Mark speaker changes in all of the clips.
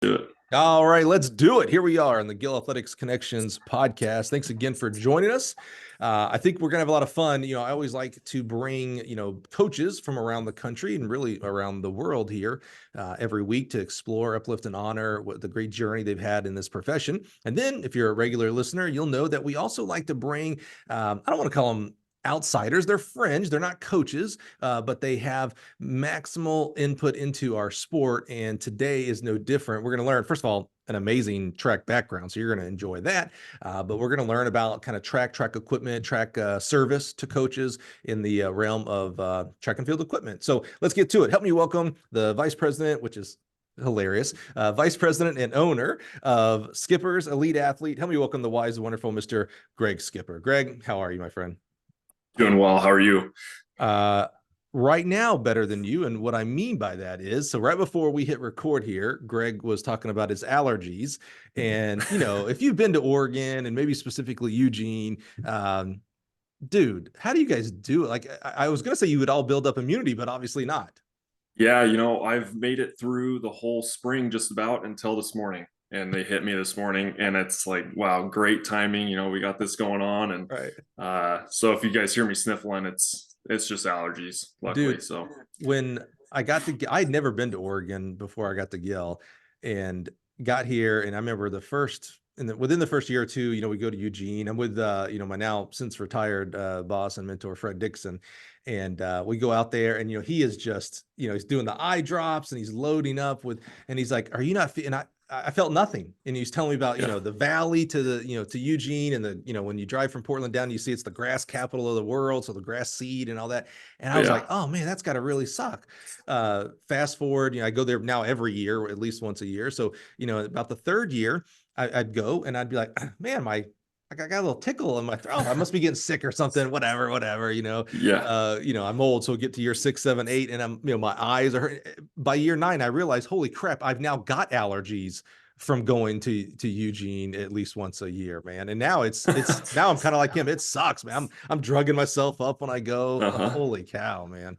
Speaker 1: Do it.
Speaker 2: All right, let's do it. Here we are on the Gill Athletics Connections podcast. Thanks again for joining us. I think we're going to have a lot of fun. I always like to bring, coaches from around the country and really around the world here every week to explore, uplift, and honor what the great journey they've had in this profession. And then if you're a regular listener, you'll know that we also like to bring, I don't want to call them outsiders. They're fringe. They're not coaches, but they have maximal input into our sport. And today is no different. We're going to learn, first of all, an amazing track background. So you're going to enjoy that. But we're going to learn about kind of track equipment, track service to coaches in the realm of track and field equipment. So let's get to it. Help me welcome the vice president, which is hilarious, vice president and owner of Skippers Elite Athlete. Help me welcome the wise and wonderful Mr. Greg Skipper. Greg, how are you, my friend?
Speaker 1: Doing well. How are you?
Speaker 2: Right now, better than you. And what I mean by that is, so right before we hit record here, Greg was talking about his allergies. And, if you've been to Oregon and maybe specifically Eugene, dude, how do you guys do it? Like, I was going to say you would all build up immunity, but obviously not.
Speaker 1: Yeah, I've made it through the whole spring just about until this morning. And they hit me this morning, and it's like, wow, great timing. We got this going on. And
Speaker 2: Right.
Speaker 1: So if you guys hear me sniffling, it's just allergies, luckily.
Speaker 2: Dude,
Speaker 1: So
Speaker 2: when I'd never been to Oregon before I got to Gill and got here. And I remember within the first year or two, we go to Eugene. I'm with, my now since retired boss and mentor, Fred Dixon. And we go out there and, he is just, he's doing the eye drops and he's loading up and he's like, are you not, and I felt nothing. And he was telling me about, the valley to to Eugene and when you drive from Portland down, you see it's the grass capital of the world. So the grass seed and all that. And I was like, oh man, that's got to really suck. Fast forward, I go there now every year, at least once a year. So, about the third year, I'd go and I'd be like, man, I got a little tickle in my throat. I must be getting sick or something, whatever. I'm old. So get to year 6, 7, 8. And I'm, my eyes are hurting. By year 9, I realized, holy crap, I've now got allergies from going to Eugene at least once a year, man. And now it's now I'm kind of like him. It sucks, man. I'm drugging myself up when I go. Holy cow, man.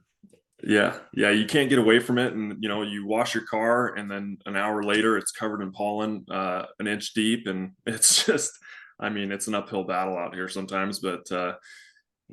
Speaker 1: Yeah. You can't get away from it. And, you wash your car and then an hour later it's covered in pollen, an inch deep. And it's just, it's an uphill battle out here sometimes, but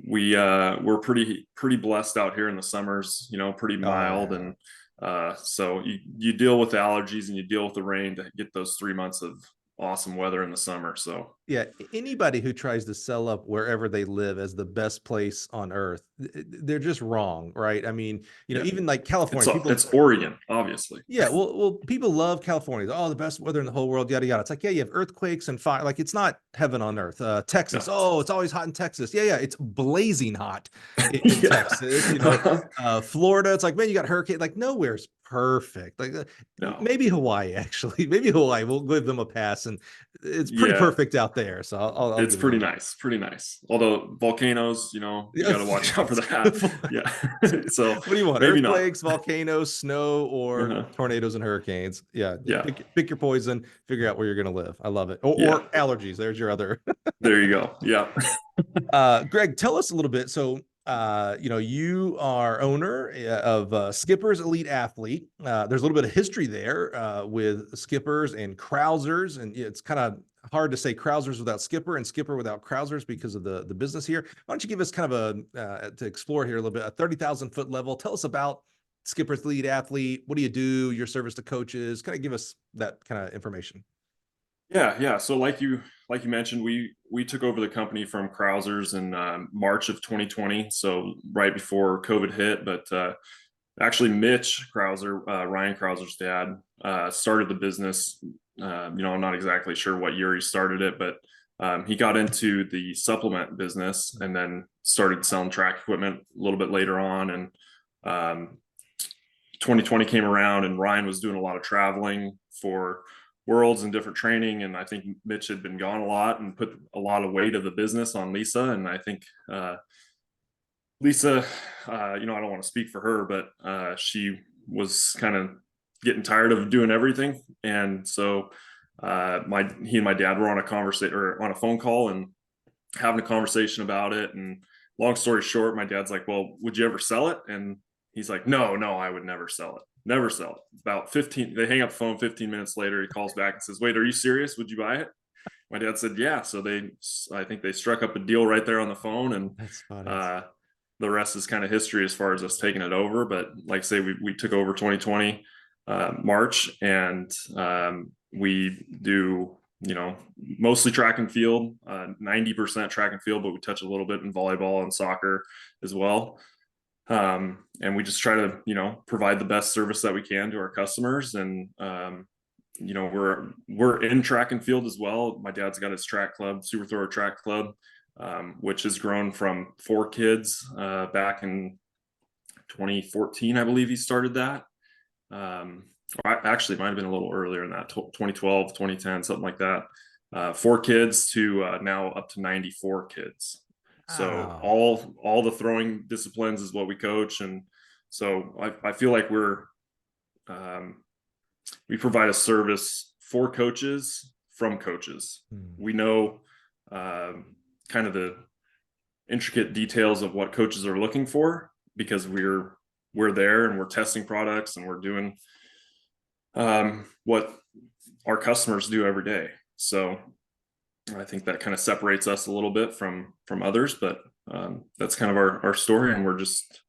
Speaker 1: we're pretty blessed out here in the summers, pretty mild.
Speaker 2: Oh, yeah.
Speaker 1: And so you deal with the allergies and you deal with the rain to get those 3 months of awesome weather in the summer. So
Speaker 2: Yeah, anybody who tries to sell up wherever they live as the best place on earth, they're just wrong, right? I mean, even like California,
Speaker 1: it's Oregon, obviously.
Speaker 2: Yeah, well, people love California. Oh, the best weather in the whole world, yada yada. It's like, yeah, you have earthquakes and fire. Like, it's not heaven on earth. Texas, oh, it's always hot in Texas. Yeah, it's blazing hot in Texas. Florida, it's like, man, you got hurricane. Like, nowhere's perfect. Like, maybe Hawaii, actually. Maybe Hawaii. We'll give them a pass, and it's pretty perfect out there. So I'll
Speaker 1: it's pretty nice. Although volcanoes, you got to watch out for that. Yeah. So
Speaker 2: what do you want?
Speaker 1: Maybe
Speaker 2: earthquakes, volcanoes, snow, or tornadoes and hurricanes? Yeah. Pick your poison, figure out where you're going to live. I love it. Or allergies. There's your other.
Speaker 1: There you go. Yeah.
Speaker 2: Greg, tell us a little bit. So, you are owner of Skippers Elite Athlete. There's a little bit of history there with Skippers and Krausers, and it's kind of hard to say Krausers without Skipper and Skipper without Krausers because of the business here. Why don't you give us kind of to explore here a little bit, a 30,000 foot level. Tell us about Skippers Elite Athlete. What do you do? Your service to coaches. Kind of give us that kind of information.
Speaker 1: Yeah. So like you mentioned, we took over the company from Krausers in March of 2020. So right before COVID hit, but actually Mitch Krauser, Ryan Krauser's dad, started the business. I'm not exactly sure what year he started it, but he got into the supplement business and then started selling track equipment a little bit later on. And 2020 came around and Ryan was doing a lot of traveling for worlds and different training. And I think Mitch had been gone a lot and put a lot of weight of the business on Lisa. And I think Lisa, I don't want to speak for her, but she was kind of getting tired of doing everything. And so he and my dad were on a conversation or on a phone call and having a conversation about it. And long story short, my dad's like, well, would you ever sell it? And he's like, no, I would never sell it. never sell it. About 15, they hang up the phone. 15 minutes later, he calls back and says, "Wait, are you serious? Would you buy it?" My dad said, "Yeah." So I think they struck up a deal right there on the phone, and
Speaker 2: That's funny.
Speaker 1: the rest is kind of history as far as us taking it over. But like I say, we took over 2020 March, and we do, mostly track and field, 90% track and field, but we touch a little bit in volleyball and soccer as well. And we just try to, provide the best service that we can to our customers. And, we're in track and field as well. My dad's got his track club, Super Thrower Track Club, which has grown from 4 kids back in 2014, I believe he started that. Actually, it might have been a little earlier than that, 2012, 2010, something like that. 4 kids to now up to 94 kids. So
Speaker 2: Wow.
Speaker 1: all the throwing disciplines is what we coach, and so I feel like we provide a service for coaches from coaches. We know kind of the intricate details of what coaches are looking for, because we're there and we're testing products and we're doing what our customers do every day. So I think that kind of separates us a little bit from others, but that's kind of our story, and we're just,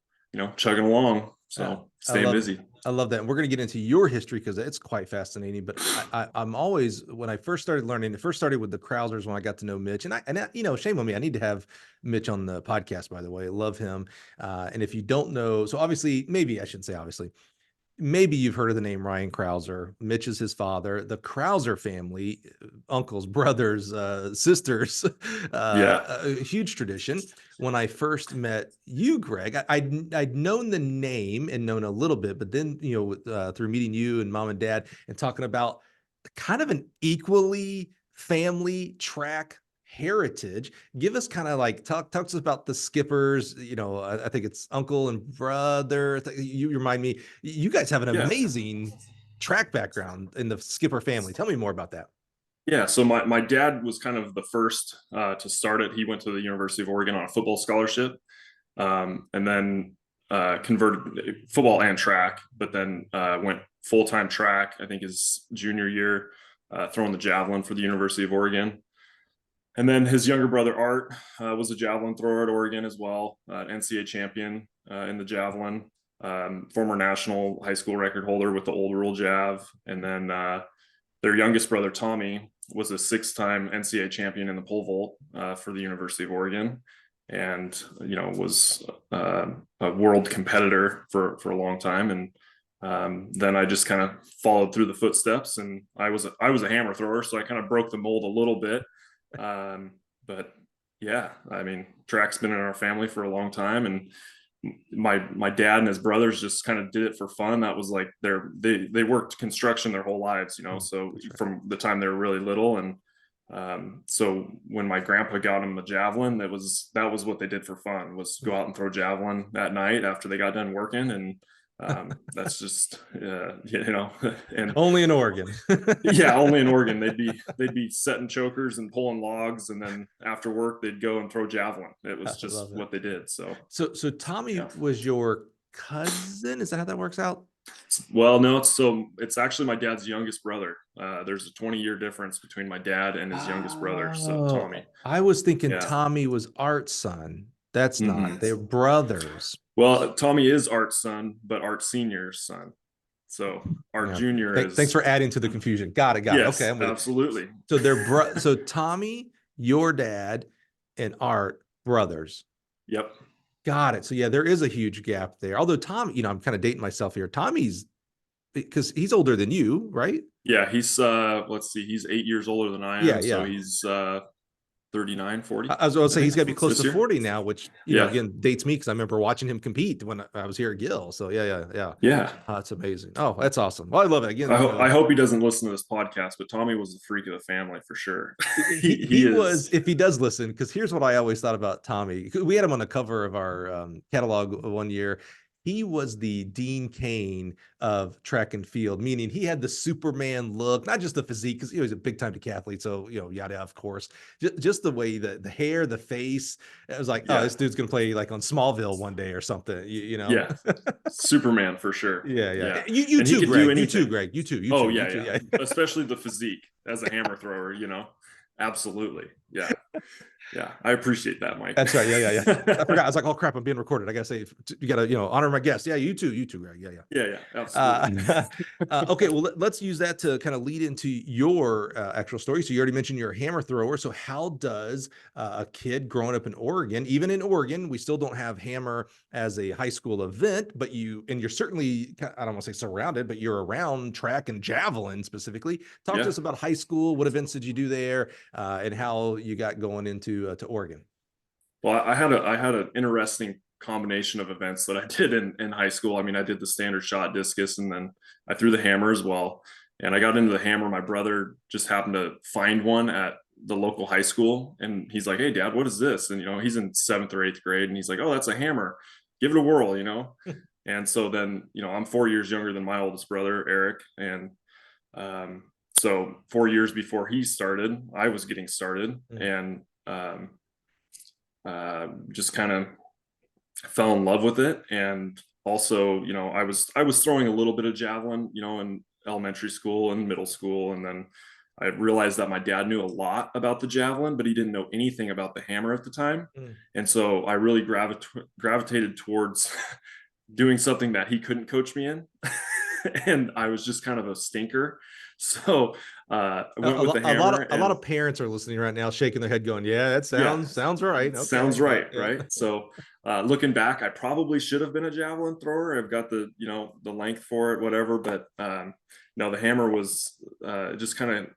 Speaker 1: chugging along. So staying busy.
Speaker 2: I love that. And we're going to get into your history because it's quite fascinating. But I'm always, when I first started learning, it first started with the Krausers when I got to know Mitch. And I, shame on me, I need to have Mitch on the podcast, by the way. I love him. And if you don't know, so obviously, maybe I shouldn't say obviously, maybe you've heard of the name Ryan Krauser. Mitch is his father. The Krauser family, uncles, brothers, sisters, a huge tradition. When I first met you, Greg, I'd known the name and known a little bit, but then, through meeting you and mom and dad and talking about kind of an equally family track heritage, give us kind of like talk to us about the Skippers. I think it's uncle and brother. You remind me, you guys have an amazing track background in the Skipper family. Tell me more about that.
Speaker 1: Yeah, so my dad was kind of the first to start it. He went to the University of Oregon on a football scholarship, and then converted football and track, but then went full-time track, I think his junior year, throwing the javelin for the University of Oregon. And then his younger brother, Art, was a javelin thrower at Oregon as well, NCAA champion in the javelin, former national high school record holder with the old rule jav. And then their youngest brother, Tommy, was a 6-time NCAA champion in the pole vault for the University of Oregon, and was a world competitor for a long time. And then I just kind of followed through the footsteps, and I was a hammer thrower, so I kind of broke the mold a little bit. But yeah, I mean, track's been in our family for a long time, and my dad and his brothers just kind of did it for fun. That was like they worked construction their whole lives, so from the time they were really little. And so when my grandpa got him a javelin, that was what they did for fun, was go out and throw javelin at night after they got done working. And that's just and
Speaker 2: only in Oregon.
Speaker 1: Yeah, only in Oregon. They'd be setting chokers and pulling logs, and then after work they'd go and throw javelin. It was just what they did. So
Speaker 2: Tommy was your cousin? Is that how that works out?
Speaker 1: Well, no, it's actually my dad's youngest brother. There's a 20-year difference between my dad and his youngest brother. So Tommy.
Speaker 2: I was thinking Tommy was Art's son. That's not. They're brothers.
Speaker 1: Well, Tommy is Art's son, but Art Senior's son. So Art Junior is.
Speaker 2: Thanks for adding to the confusion. Got it.
Speaker 1: Yes,
Speaker 2: okay,
Speaker 1: absolutely.
Speaker 2: So so Tommy, your dad, and Art, brothers.
Speaker 1: Yep.
Speaker 2: Got it. So yeah, there is a huge gap there. Although Tommy, I'm kind of dating myself here. Tommy's, because he's older than you, right?
Speaker 1: Yeah, he's let's see, he's 8 years older than I am. Yeah. So he's 39, 40.
Speaker 2: I was going to say he's got to be close to 40 now, which again dates me because I remember watching him compete when I was here at Gill. So yeah. That's amazing. Oh, that's awesome. Well, I love it. Again,
Speaker 1: I hope he doesn't listen to this podcast, but Tommy was the freak of the family for sure.
Speaker 2: he was, if he does listen, because here's what I always thought about Tommy. We had him on the cover of our catalog one year. he was the Dean Cain of track and field, meaning he had the Superman look, not just the physique, because he was a big time decathlete. So, yada, of course, just the way the hair, the face, it was like, oh,
Speaker 1: Yeah.
Speaker 2: this dude's going to play like on Smallville one day or something,
Speaker 1: Yeah. Superman for sure.
Speaker 2: Yeah.
Speaker 1: Yeah.
Speaker 2: You
Speaker 1: And he
Speaker 2: too,
Speaker 1: could do
Speaker 2: Greg. You too,
Speaker 1: anything.
Speaker 2: Greg. You too. You
Speaker 1: Oh
Speaker 2: too. You
Speaker 1: yeah,
Speaker 2: too.
Speaker 1: yeah.
Speaker 2: Yeah.
Speaker 1: Especially the physique as a hammer thrower, Absolutely. Yeah. Yeah. I appreciate that, Mike.
Speaker 2: That's right. Yeah. I forgot. I was like, oh crap, I'm being recorded. I gotta say, you gotta, honor my guest. Yeah, you too, Greg. Yeah.
Speaker 1: Yeah, absolutely.
Speaker 2: Okay, well, let's use that to kind of lead into your actual story. So you already mentioned you're a hammer thrower. So how does a kid growing up in Oregon, even in Oregon, we still don't have hammer as a high school event, but you're certainly, I don't want to say surrounded, but you're around track and javelin specifically. Talk to
Speaker 1: Yeah.
Speaker 2: us about high school. What events did you do there, and how you got going into to Oregon?
Speaker 1: Well, I had an interesting combination of events that I did in high school. I mean, I did the standard shot discus, and then I threw the hammer as well. And I got into the hammer. My brother just happened to find one at the local high school, and he's like, "Hey, Dad, what is this?" And he's in 7th or 8th grade, and he's like, "Oh, that's a hammer. Give it a whirl." And so then, I'm 4 years younger than my oldest brother, Eric, and so 4 years before he started, I was getting started, and just kind of fell in love with it. And also, I was throwing a little bit of javelin, in elementary school and middle school, and then I realized that my dad knew a lot about the javelin, but he didn't know anything about the hammer at the time. And so I really gravitated towards doing something that he couldn't coach me in. And I was just kind of a stinker. So went with the hammer.
Speaker 2: A lot of parents are listening right now, shaking their head, going, "Yeah, that sounds right." Okay.
Speaker 1: Sounds right,
Speaker 2: Yeah.
Speaker 1: right? So looking back, I probably should have been a javelin thrower. I've got the the length for it, whatever. But no, the hammer was just kind of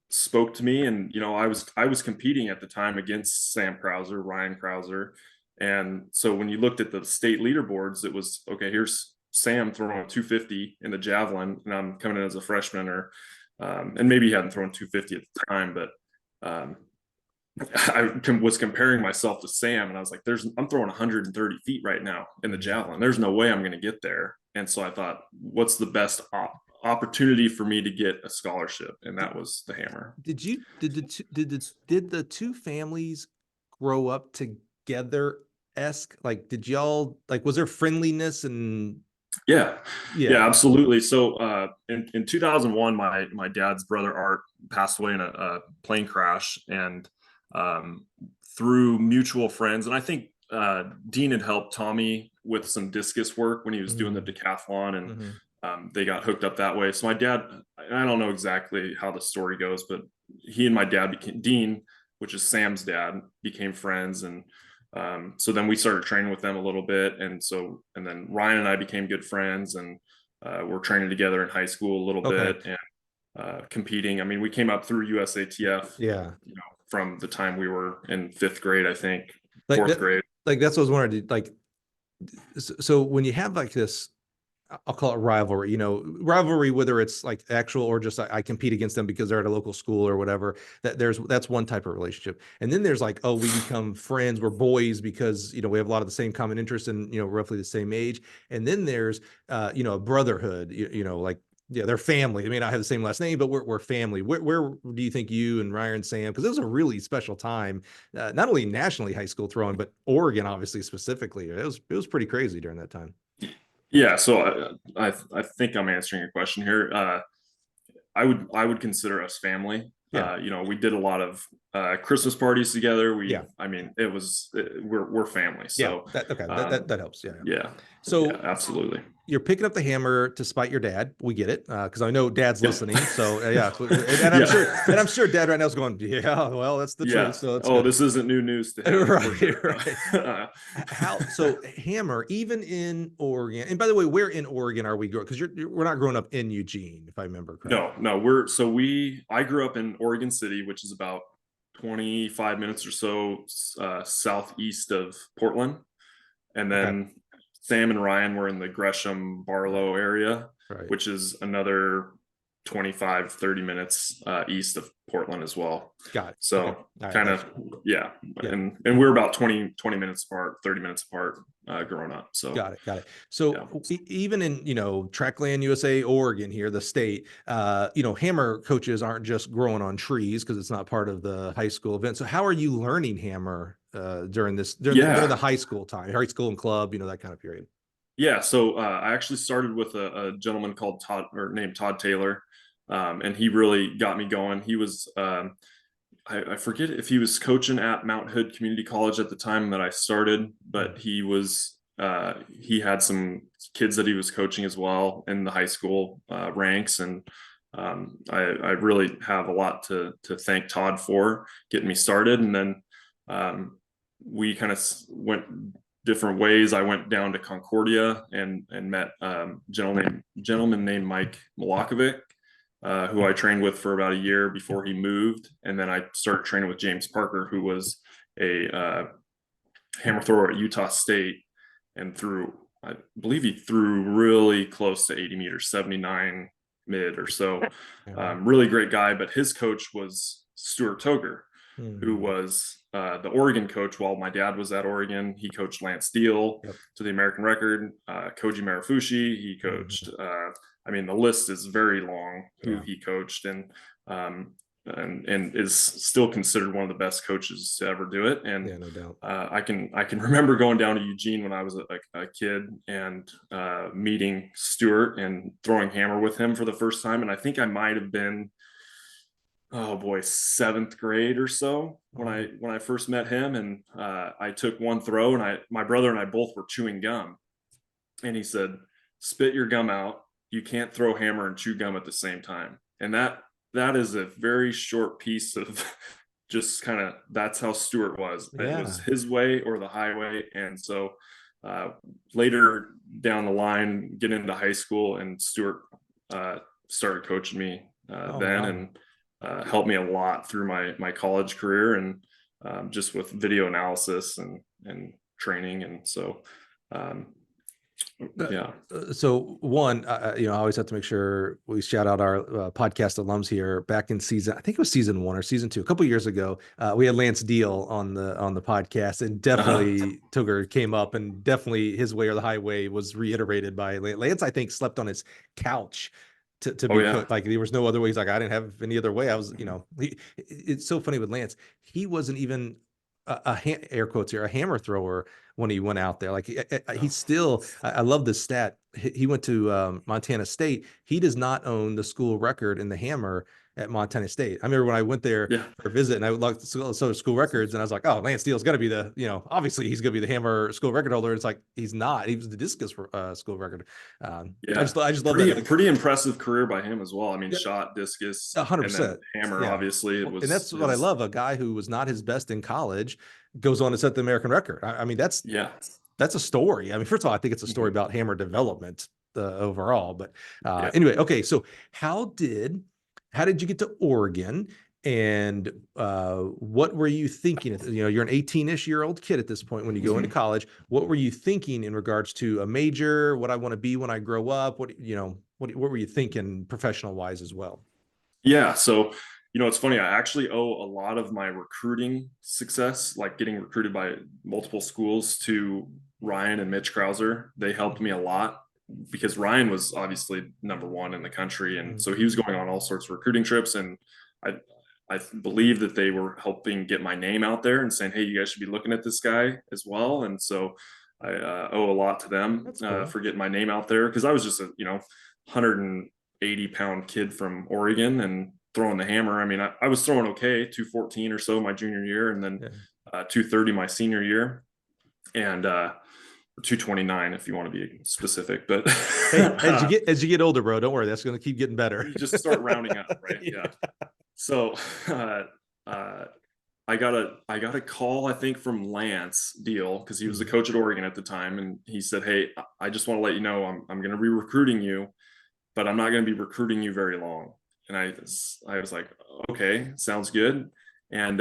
Speaker 1: spoke to me, and I was competing at the time against Sam Krauser, Ryan Krauser, and so when you looked at the state leaderboards, it was okay. Here's Sam throwing 250 in the javelin, and I'm coming in as a freshman, or and maybe he hadn't thrown 250 at the time, but I was comparing myself to Sam, and I was like, I'm throwing 130 feet right now in the javelin. There's no way I'm going to get there. And so I thought, what's the best opportunity for me to get a scholarship? And that was the hammer.
Speaker 2: Did the two families grow up together? Like, did y'all, like, was there friendliness? And
Speaker 1: yeah, absolutely. So in 2001, my dad's brother Art passed away in a plane crash, and through mutual friends, and I think Dean had helped Tommy with some discus work when he was doing the decathlon, and they got hooked up that way. So my dad, I don't know exactly how the story goes, but he and my dad became, Dean, which is Sam's dad, became friends. And so then we started training with them a little bit. And then Ryan and I became good friends, and we're training together in high school a little bit, and competing. I mean, we came up through USATF, from the time we were in 5th grade, I think,
Speaker 2: like
Speaker 1: 4th grade.
Speaker 2: Like, that's what I was wondering. Like, so when you have like this, I'll call it rivalry, whether it's like actual or just I compete against them because they're at a local school or whatever, that's one type of relationship. And then there's like, oh, we become friends, we're boys because, we have a lot of the same common interests and, roughly the same age. And then there's, a brotherhood, like, yeah, they're family. They may not have the same last name, but we're family. Where do you think you and Ryan and Sam, because it was a really special time, not only nationally high school throwing, but Oregon, obviously, specifically. It was pretty crazy during that time.
Speaker 1: Yeah, so I think I'm answering your question here. I would consider us family.
Speaker 2: Yeah.
Speaker 1: We did a lot of Christmas parties together. I mean, we're family. So
Speaker 2: that helps.
Speaker 1: Yeah.
Speaker 2: So
Speaker 1: absolutely.
Speaker 2: You're picking up the hammer to spite your dad. We get it, because I know Dad's listening. So and I'm sure Dad right now is going, yeah, well, that's the truth. So
Speaker 1: good. This isn't new news to him.
Speaker 2: Right. So hammer, even in Oregon, and by the way, where in Oregon are we growing? Because we're not growing up in Eugene, if I remember correctly.
Speaker 1: No, I grew up in Oregon City, which is about 25 minutes or so southeast of Portland, and then Sam and Ryan were in the Gresham Barlow area, which is another 25, 30 minutes east of Portland as well.
Speaker 2: Got it.
Speaker 1: So
Speaker 2: Okay. All
Speaker 1: kind
Speaker 2: right.
Speaker 1: of, yeah.
Speaker 2: Yeah.
Speaker 1: And we're about 20 minutes apart, 30 minutes apart growing up. So
Speaker 2: Got it. Got it. So even in, Trackland USA, Oregon here, the state, hammer coaches aren't just growing on trees because it's not part of the high school event. So how are you learning hammer during the high school time, high school and club, that kind of period?
Speaker 1: Yeah. So I actually started with a gentleman called named Todd Taylor. And he really got me going. He was, I forget if he was coaching at Mount Hood Community College at the time that I started, but he had some kids that he was coaching as well in the high school ranks. And I really have a lot to thank Todd for getting me started. And then we kind of went different ways. I went down to Concordia and met gentleman named Mike Milakovic, who I trained with for about a year before he moved. And then I started training with James Parker, who was a hammer thrower at Utah State, and I believe he threw really close to 80 meters, 79 mid or so. Really great guy. But his coach was Stuart Toger, who was the Oregon coach while my dad was at Oregon. He coached Lance Steele to the American record, Koji Marufushi. He coached, the list is very long who he coached, and is still considered one of the best coaches to ever do it. And
Speaker 2: no doubt.
Speaker 1: I can remember going down to Eugene when I was a kid and meeting Stuart and throwing hammer with him for the first time. And I think I might have been, oh boy, 7th grade or so when I first met him. And I took one throw, and my brother and I both were chewing gum, and he said, "Spit your gum out. You can't throw hammer and chew gum at the same time." And that is a very short piece of just kind of, that's how Stuart was. It was his way or the highway. And so later down the line, get into high school, and Stuart started coaching me and helped me a lot through my college career, and just with video analysis and training. And so
Speaker 2: So one, I always have to make sure we shout out our podcast alums here. Back in I think it was season 1 or season 2, a couple of years ago, we had Lance Deal on the podcast, and definitely Tugger came up, and definitely his way or the highway was reiterated by Lance. I think slept on his couch to be cooked. Like, there was no other way. He's like, I didn't have any other way. I was, it's so funny with Lance. He wasn't even air quotes here, a hammer thrower when he went out there. Like, he still, I love this stat. He went to Montana State. He does not own the school record in the hammer at Montana State. I remember when I went there for a visit, and I looked at school records, and I was like, oh, Lance Steele's got to be obviously he's going to be the hammer school record holder. It's like, he's not. He was the discus school record. I just love that.
Speaker 1: Pretty impressive career by him as well. I mean, shot, discus,
Speaker 2: 100%.
Speaker 1: Hammer, obviously.
Speaker 2: And that's what I love. A guy who was not his best in college goes on to set the American record. I mean, that's a story. I mean, first of all, I think it's a story about hammer development overall. But anyway, okay. So how did you get to Oregon, and what were you thinking? You're an 18-ish-year-old kid at this point when you go into college. What were you thinking in regards to a major, what I want to be when I grow up? What were you thinking professional wise as well?
Speaker 1: Yeah. So, it's funny. I actually owe a lot of my recruiting success, like getting recruited by multiple schools, to Ryan and Mitch Krauser. They helped me a lot, because Ryan was obviously #1 in the country. And so he was going on all sorts of recruiting trips. And I believe that they were helping get my name out there and saying, hey, you guys should be looking at this guy as well. And so I owe a lot to them for getting my name out there, because I was just a 180-pound kid from Oregon and throwing the hammer. I mean, I was throwing okay, 214 or so my junior year, and then 230 my senior year, and 229 if you want to be specific. But
Speaker 2: hey, as you get older, bro, don't worry, that's going to keep getting better.
Speaker 1: You just start rounding up, right? Yeah. So I got a call, I think, from Lance Deal, because he was the coach at Oregon at the time, and he said, hey, I just want to let you know I'm going to be recruiting you, but I'm not going to be recruiting you very long. And I was like, okay, sounds good. And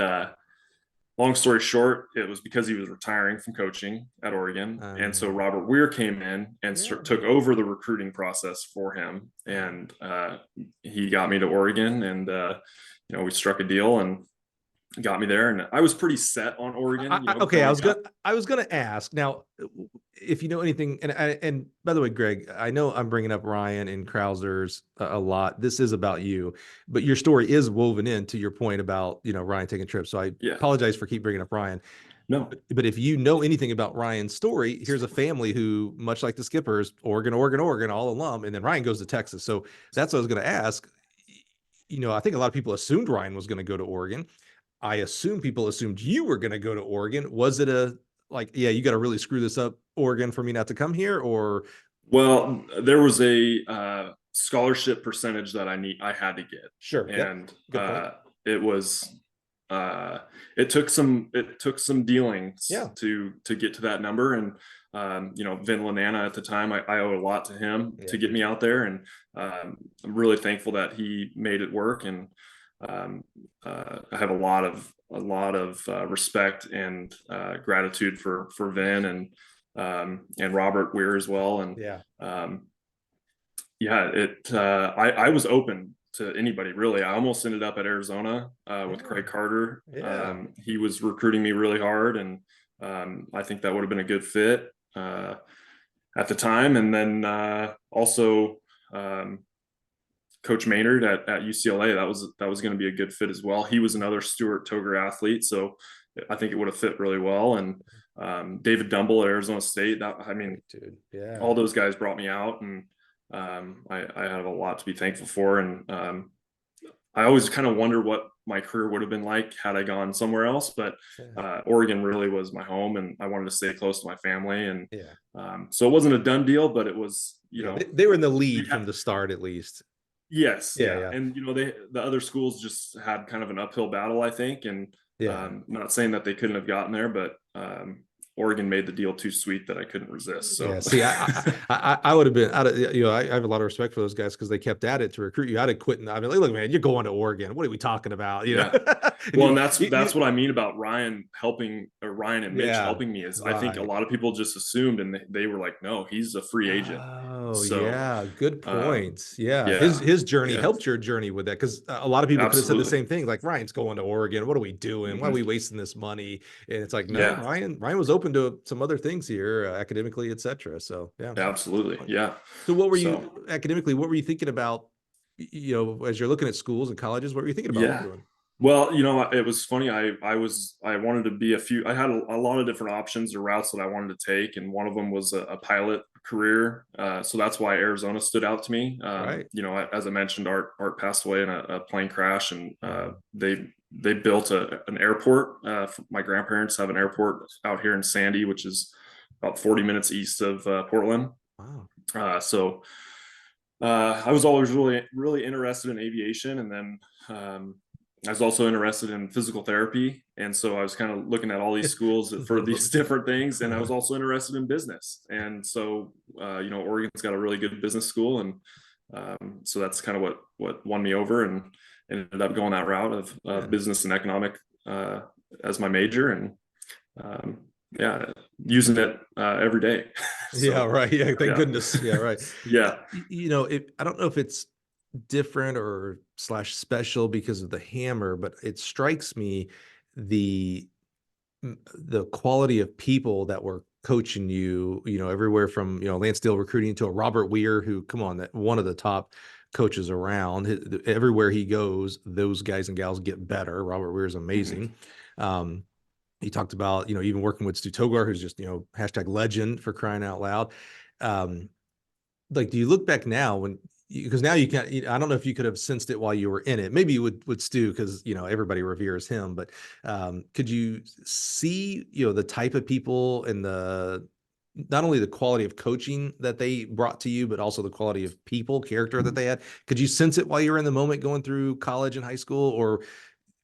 Speaker 1: long story short, it was because he was retiring from coaching at Oregon. And so Robert Weir came in and took over the recruiting process for him. And he got me to Oregon, and, we struck a deal and got me there. And I was pretty set on Oregon.
Speaker 2: Okay. I was gonna ask now if you know anything, and by the way, Greg, I know I'm bringing up Ryan and Krausers a lot. This is about you, but your story is woven into your point about, Ryan taking trips. So I apologize for keep bringing up Ryan.
Speaker 1: No,
Speaker 2: but if you know anything about Ryan's story, here's a family who, much like the Skippers, Oregon, all alum, and then Ryan goes to Texas. So that's what I was going to ask. I think a lot of people assumed Ryan was going to go to Oregon. I assume people assumed you were going to go to Oregon. Was it you got to really screw this up, Oregon, for me not to come here? Or,
Speaker 1: well, there was a scholarship percentage that I had to get.
Speaker 2: Sure.
Speaker 1: And it was it took some dealings to get to that number. And Vin Lanana at the time, I owe a lot to him to get me out there, and I'm really thankful that he made it work. And I have a lot of respect and gratitude for Vin and Robert Weir as well. And I was open to anybody, really. I almost ended up at Arizona with Craig Carter. He was recruiting me really hard, and I think that would have been a good fit at the time. And then also Coach Maynard at UCLA, that was going to be a good fit as well. He was another Stuart Toger athlete, so I think it would have fit really well. And David Dumble at Arizona State, all those guys brought me out, and I have a lot to be thankful for. And I always kind of wonder what my career would have been like had I gone somewhere else, but Oregon really was my home, and I wanted to stay close to my family. And so it wasn't a done deal, but it was,
Speaker 2: they were in the lead from the start, at least.
Speaker 1: Yes. Yeah. And, the other schools just had kind of an uphill battle, I think. And not saying that they couldn't have gotten there, but Oregon made the deal too sweet that I couldn't resist. So
Speaker 2: see, I would have been out of, I have a lot of respect for those guys because they kept at it to recruit you. I'd have quit. I mean, look, man, you're going to Oregon. What are we talking about?
Speaker 1: Well, and that's what I mean about Ryan and Mitch helping me is I think a lot of people just assumed, and they were like, no, he's a free agent.
Speaker 2: Oh, so, good point. His journey helped your journey with that, because a lot of people could have said the same thing, like, Ryan's going to Oregon. What are we doing? Why are we wasting this money? And it's like, no, Ryan was open to some other things here, academically, etc. So
Speaker 1: absolutely.
Speaker 2: So what were you academically? What were you thinking about? As you're looking at schools and colleges, what were you thinking about doing?
Speaker 1: Well, it was funny. I wanted to be I had a lot of different options or routes that I wanted to take, and one of them was a pilot career. So that's why Arizona stood out to me. As I mentioned, Art passed away in a plane crash, and they built an airport. My grandparents have an airport out here in Sandy, which is about 40 minutes east of Portland. Wow. So I was always really, really interested in aviation. And then I was also interested in physical therapy. And so I was kind of looking at all these schools for these different things. And I was also interested in business. And so, Oregon's got a really good business school. And so that's kind of what won me over, and ended up going that route of business and economic as my major. And using it every day.
Speaker 2: So, thank goodness.
Speaker 1: I
Speaker 2: don't know if it's different or / special because of the hammer, but it strikes me the quality of people that were coaching you, everywhere from, Lance Steele recruiting to a Robert Weir, who, come on, that one of the top coaches around. Everywhere he goes, those guys and gals get better. Robert Weir is amazing. He talked about, even working with Stu Togar, who's just, hashtag legend, for crying out loud. Do you look back now because now you can't, I don't know if you could have sensed it while you were in it. Maybe you would with Stu, because, everybody reveres him, but could you see, the type of people and not only the quality of coaching that they brought to you, but also the quality of character that they had? Could you sense it while you were in the moment going through college and high school, or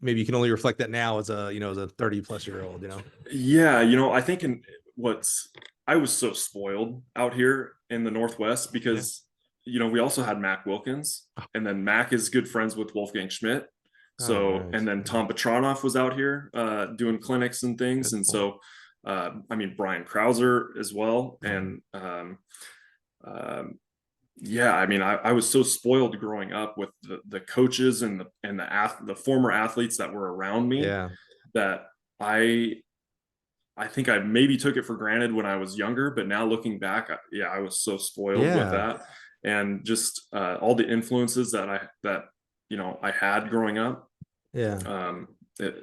Speaker 2: maybe you can only reflect that now as a 30-plus-year-old,
Speaker 1: I think I was so spoiled out here in the Northwest because, we also had Mac Wilkins, and then Mac is good friends with Wolfgang Schmidt.
Speaker 2: Oh,
Speaker 1: So,
Speaker 2: nice.
Speaker 1: and then
Speaker 2: Yeah.
Speaker 1: Tom Petranoff was out here doing clinics and things.
Speaker 2: Good
Speaker 1: And
Speaker 2: point.
Speaker 1: so, I mean, Brian Krauser as well.
Speaker 2: Mhm.
Speaker 1: And um, yeah, I mean, I was so spoiled growing up with the coaches and the former athletes that were around me
Speaker 2: Yeah.
Speaker 1: that I I think I maybe took it for granted when I was younger, but now looking back, yeah, I was so spoiled with
Speaker 2: Yeah.
Speaker 1: that, and just all the influences that I had growing up.
Speaker 2: Yeah.
Speaker 1: Um,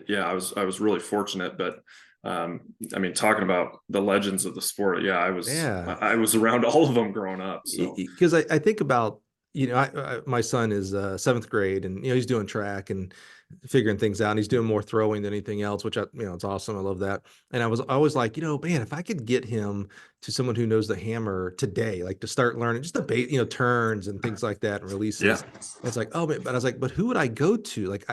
Speaker 1: yeah, I was really fortunate, but I mean, talking about the legends of the sport, yeah,
Speaker 2: Yeah.
Speaker 1: I was around all of them growing up. So
Speaker 2: Because I think about, my son is seventh grade, and he's doing track and figuring things out, and he's doing more throwing than anything else, which it's awesome. I love that. And I was like, man, if I could get him to someone who knows the hammer today, like to start learning just the base, turns and things like that and
Speaker 1: yeah,
Speaker 2: releases. It's like, oh man, but I was like, but who would I go to? Like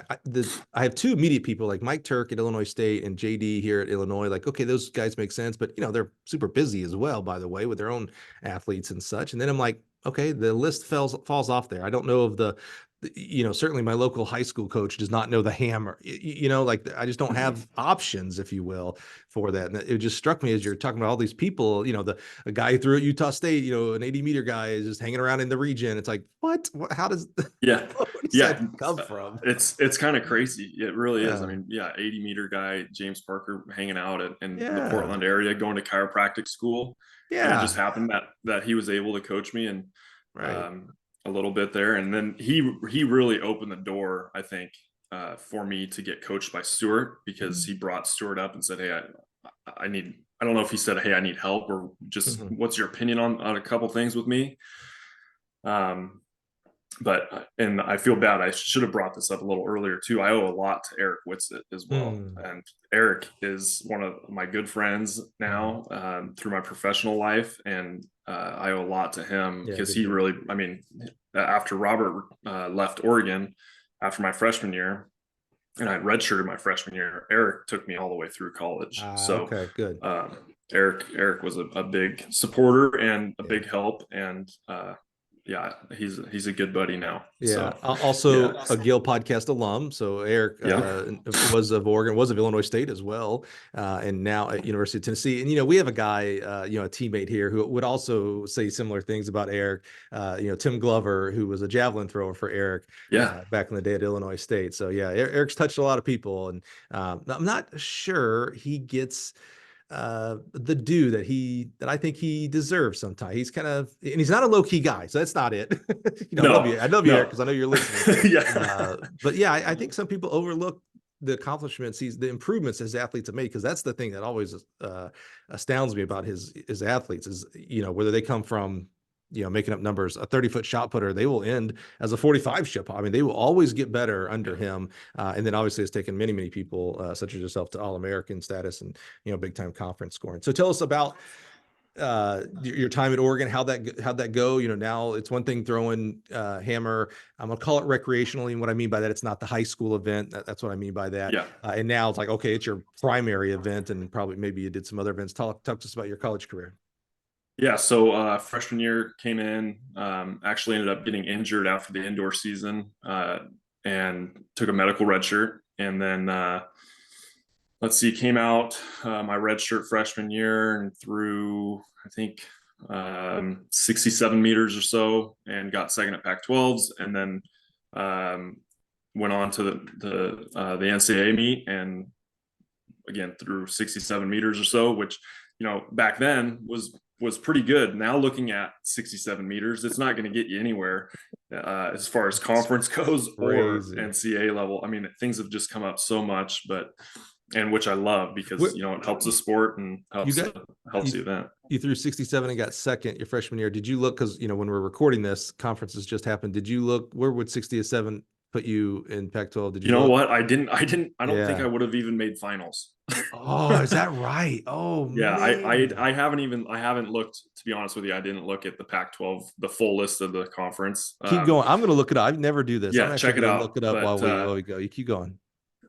Speaker 2: I have two immediate people, like Mike Turk at Illinois State and JD here at Illinois. Like, okay, those guys make sense, but they're super busy as well, by the way, with their own athletes and such. And then I'm like, okay, the list falls off there. I don't know of certainly my local high school coach does not know the hammer. Like I just don't have options, if you will, for that. And it just struck me as you're talking about all these people. A guy who threw at Utah State, an 80-meter guy is just hanging around in the region. It's like, what? How does
Speaker 1: yeah,
Speaker 2: where does that
Speaker 1: yeah.
Speaker 2: come from?
Speaker 1: It's kind of crazy. It really is. I
Speaker 2: Yeah,
Speaker 1: mean, yeah, 80-meter guy, James Parker, hanging out in the
Speaker 2: yeah,
Speaker 1: Portland area, going to chiropractic school, and it just
Speaker 2: yeah.
Speaker 1: happened that he was able to coach me and
Speaker 2: Right.
Speaker 1: um, a little bit there, and then he really opened the door, I think, for me to get coached by Stuart, because he brought Stuart up and said, "Hey, I need." I don't know if he said, "Hey, I need help," or just,
Speaker 2: Mhm.
Speaker 1: "What's your opinion on a couple things with me?" Um, but and I feel bad. I should have brought this up a little earlier too. I owe a lot to Eric Whitsitt as well,
Speaker 2: Mm.
Speaker 1: and Eric is one of my good friends
Speaker 2: Mhm.
Speaker 1: now, through my professional life, and I owe a lot to him
Speaker 2: Yeah,
Speaker 1: because
Speaker 2: good
Speaker 1: he
Speaker 2: dude.
Speaker 1: really. I mean, after Robert left Oregon after my freshman year, and I redshirted my freshman year, Eric took me all the way through college.
Speaker 2: Ah,
Speaker 1: So
Speaker 2: okay, good.
Speaker 1: Eric was a big supporter and a
Speaker 2: Yeah.
Speaker 1: big help, and yeah, he's a good buddy now.
Speaker 2: Yeah.
Speaker 1: So yeah,
Speaker 2: Also a Gill podcast alum. So Eric
Speaker 1: yeah,
Speaker 2: was of Oregon, was of Illinois State as well, and now at University of Tennessee. And we have a guy, a teammate here who would also say similar things about Eric. Tim Glover, who was a javelin thrower for Eric
Speaker 1: yeah.
Speaker 2: back in the day at Illinois State. So yeah, Eric's touched a lot of people, and I'm not sure he gets the due that I think he deserves sometimes. He's kind of, and he's not a low key guy, so that's not it.
Speaker 1: No,
Speaker 2: I love you, Eric,
Speaker 1: no.
Speaker 2: because I know you're listening.
Speaker 1: Yeah,
Speaker 2: But yeah, I think some people overlook the accomplishments, the improvements his athletes have made, because that's the thing that always astounds me about his athletes is whether they come from making up numbers, a 30-foot shot putter, they will end as a 45 shot. I mean, they will always get better under
Speaker 1: yeah.
Speaker 2: him. And then obviously it's taken many people such as yourself to All-American status and big time conference scoring. So tell us about your time at Oregon, how'd that go? Now it's one thing throwing hammer. I'm gonna call it recreationally, and what I mean by that, it's not the high school event. That's what I mean by that.
Speaker 1: Yeah.
Speaker 2: And now it's like, okay, it's your primary event, and probably maybe you did some other events. Talk to us about your college career.
Speaker 1: Yeah, so freshman year came in, actually ended up getting injured after the indoor season, and took a medical red shirt. And then let's see, came out my red shirt freshman year and threw, I think, 67 meters or so, and got second at Pac-12s, and then went on to the NCAA meet, and again through 67 meters or so, which back then was pretty good. Now looking at 67 meters, it's not going to get you anywhere as far as
Speaker 2: It's
Speaker 1: conference goes or
Speaker 2: crazy.
Speaker 1: NCAA level. I mean, things have just come up so much, but and which I love, because
Speaker 2: What
Speaker 1: it helps the sport and
Speaker 2: you got?
Speaker 1: helps
Speaker 2: You
Speaker 1: the event.
Speaker 2: you threw 67 and got second your freshman year. Did you look, because when we're recording this, conferences just happened. Did you look, where would 67 put you in Pac-12? Did you
Speaker 1: You know
Speaker 2: look?
Speaker 1: what? I don't think
Speaker 2: Yeah.
Speaker 1: I would have even made finals.
Speaker 2: Oh, is that right? Oh
Speaker 1: Yeah,
Speaker 2: man.
Speaker 1: I haven't looked, to be honest with you. I didn't look at the Pac-12, the full list of the conference.
Speaker 2: Keep going. I'm going to look it up. I never do this. I'm
Speaker 1: Yeah,
Speaker 2: actually
Speaker 1: check it
Speaker 2: going to look
Speaker 1: out.
Speaker 2: it up
Speaker 1: But
Speaker 2: while we go. You keep going.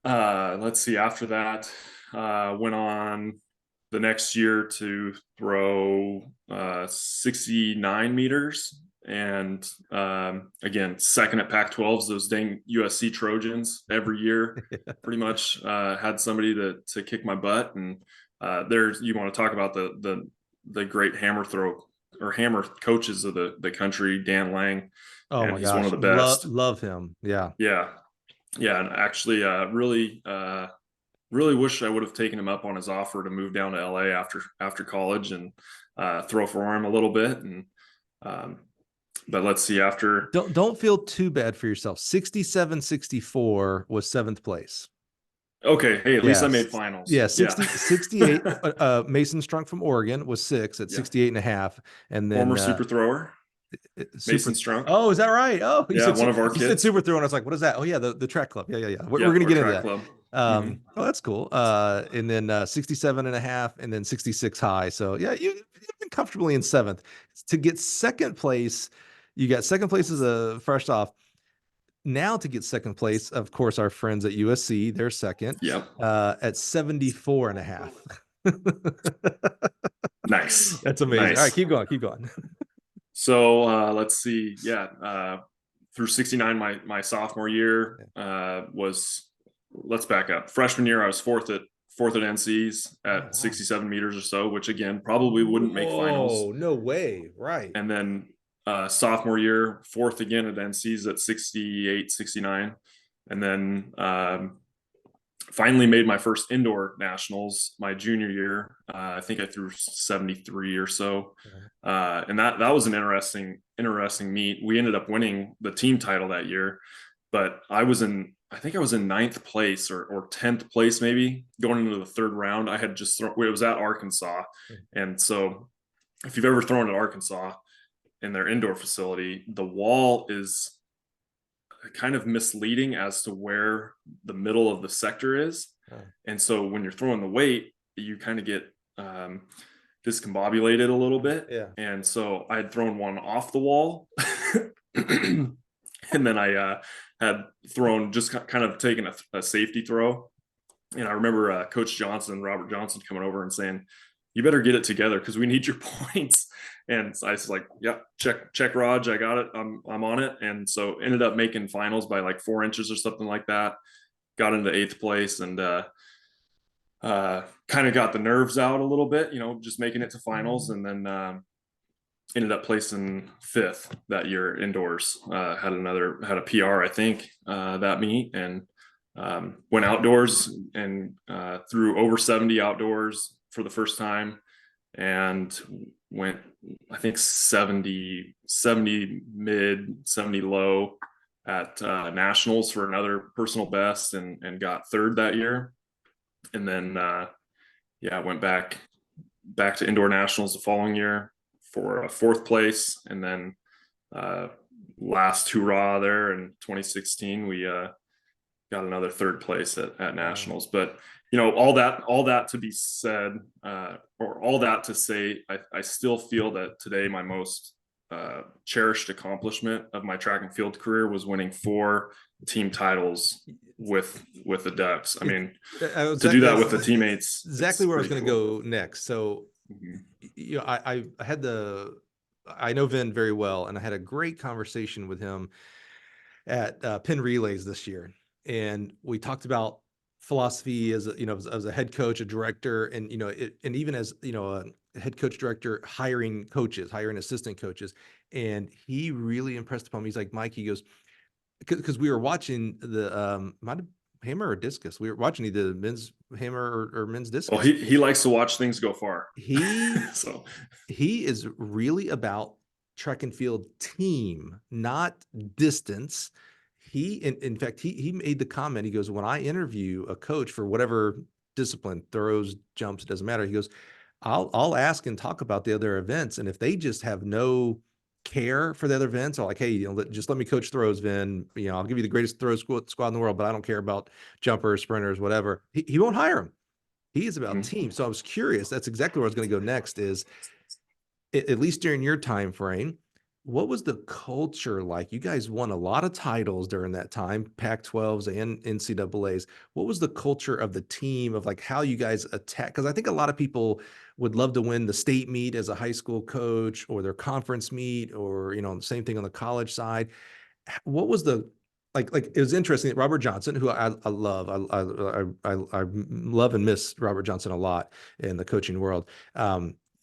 Speaker 1: let's see. After that, went on the next year to throw 69 meters, and again, second at Pac-12s. Those dang USC Trojans every year, pretty much had somebody to kick my butt. And there's, you want to talk about the great hammer coaches of the country, Dan Lang.
Speaker 2: Oh
Speaker 1: and
Speaker 2: my
Speaker 1: he's
Speaker 2: gosh,
Speaker 1: one of the best.
Speaker 2: love him. Yeah.
Speaker 1: And actually really wish I would have taken him up on his offer to move down to LA after college and throw for him a little bit. And but let's see, after,
Speaker 2: Don't feel too bad for yourself. 67-64 was 7th place.
Speaker 1: okay, hey, at least I
Speaker 2: Yes.
Speaker 1: made finals.
Speaker 2: Yeah, 68. Mason Strunk from Oregon was 6 at 68.5, and then
Speaker 1: former super thrower Mason Strunk.
Speaker 2: Oh, is that right? Oh,
Speaker 1: yeah, one of our
Speaker 2: you
Speaker 1: kids
Speaker 2: said super thrower, and I was like, what is that? Oh yeah, the track club. Yeah. We're gonna get into that.
Speaker 1: Club.
Speaker 2: Oh, that's cool. And then 67.5, and then 66 high. So yeah, you've been comfortably in 7th. To get 2nd place, you got 2nd place as a fresh off. Now to get 2nd place, of course, our friends at USC, they're 2nd.
Speaker 1: Yep.
Speaker 2: At 74.5.
Speaker 1: Nice.
Speaker 2: That's amazing.
Speaker 1: Nice.
Speaker 2: All right, keep going.
Speaker 1: So let's see. Through 69, my sophomore year was, let's back up. Freshman year, I was fourth at NCs at 67 meters or so, which again, probably wouldn't make finals.
Speaker 2: Oh, no way. Right.
Speaker 1: And then sophomore year, 4th again at NCs at 68, 69. And then finally made my first indoor nationals my junior year. I think I threw 73 or so. And that was an interesting meet. We ended up winning the team title that year, but I think I was in 9th place or 10th place, maybe, going into the 3rd round. I had just thrown, it was at Arkansas. And so if you've ever thrown at Arkansas in their indoor facility, the wall is kind of misleading as to where the middle of the sector is. And so when you're throwing the weight, you kind of get discombobulated a little bit. And so I had thrown one off the wall and then I had thrown, just kind of taken a safety throw. And I remember Robert Johnson coming over and saying, you better get it together because we need your points. And I was like, yeah, check Raj, I got it. I'm on it. And so ended up making finals by like 4 inches or something like that. Got into 8th place and kind of got the nerves out a little bit, just making it to finals. And then ended up placing 5th that year indoors. Had a PR, I think, that meet, and went outdoors and threw over 70 outdoors for the first time, and went, I think, 70 mid, 70 low at nationals for another personal best, and got 3rd that year. And then went back to indoor nationals the following year for a 4th place. And then last hurrah there in 2016, we got another 3rd place at nationals. But all that to be said, or all that to say, I still feel that today my most cherished accomplishment of my track and field career was winning 4 team titles with the Ducks. I mean, to do that with the teammates,
Speaker 2: exactly where I was going to
Speaker 1: cool.
Speaker 2: go next. So I know Vin very well, and I had a great conversation with him at Penn Relays this year, and we talked about philosophy as a head coach, a director, and and even as a head coach, director, hiring assistant coaches. And he really impressed upon me. He's like, Mike, he goes, because we were watching the hammer or discus. We were watching either men's hammer or men's discus.
Speaker 1: Well, he likes to watch things go far.
Speaker 2: He is really about track and field team, not distance. In fact, he made the comment. He goes, when I interview a coach for whatever discipline, throws, jumps, it doesn't matter. He goes, I'll ask and talk about the other events, and if they just have no care for the other events, or like, hey, just let me coach throws, Vin. I'll give you the greatest throw squad in the world, but I don't care about jumpers, sprinters, whatever. He won't hire him. He is about team. So I was curious. That's exactly where I was going to go next. Is at least during your time frame, what was the culture like? You guys won a lot of titles during that time, Pac-12s and NCAAs. What was the culture of the team, of like how you guys attack? Because I think a lot of people would love to win the state meet as a high school coach, or their conference meet, or, you know, the same thing on the college side. What was the like it was interesting that Robert Johnson, who I love, I love and miss Robert Johnson a lot in the coaching world.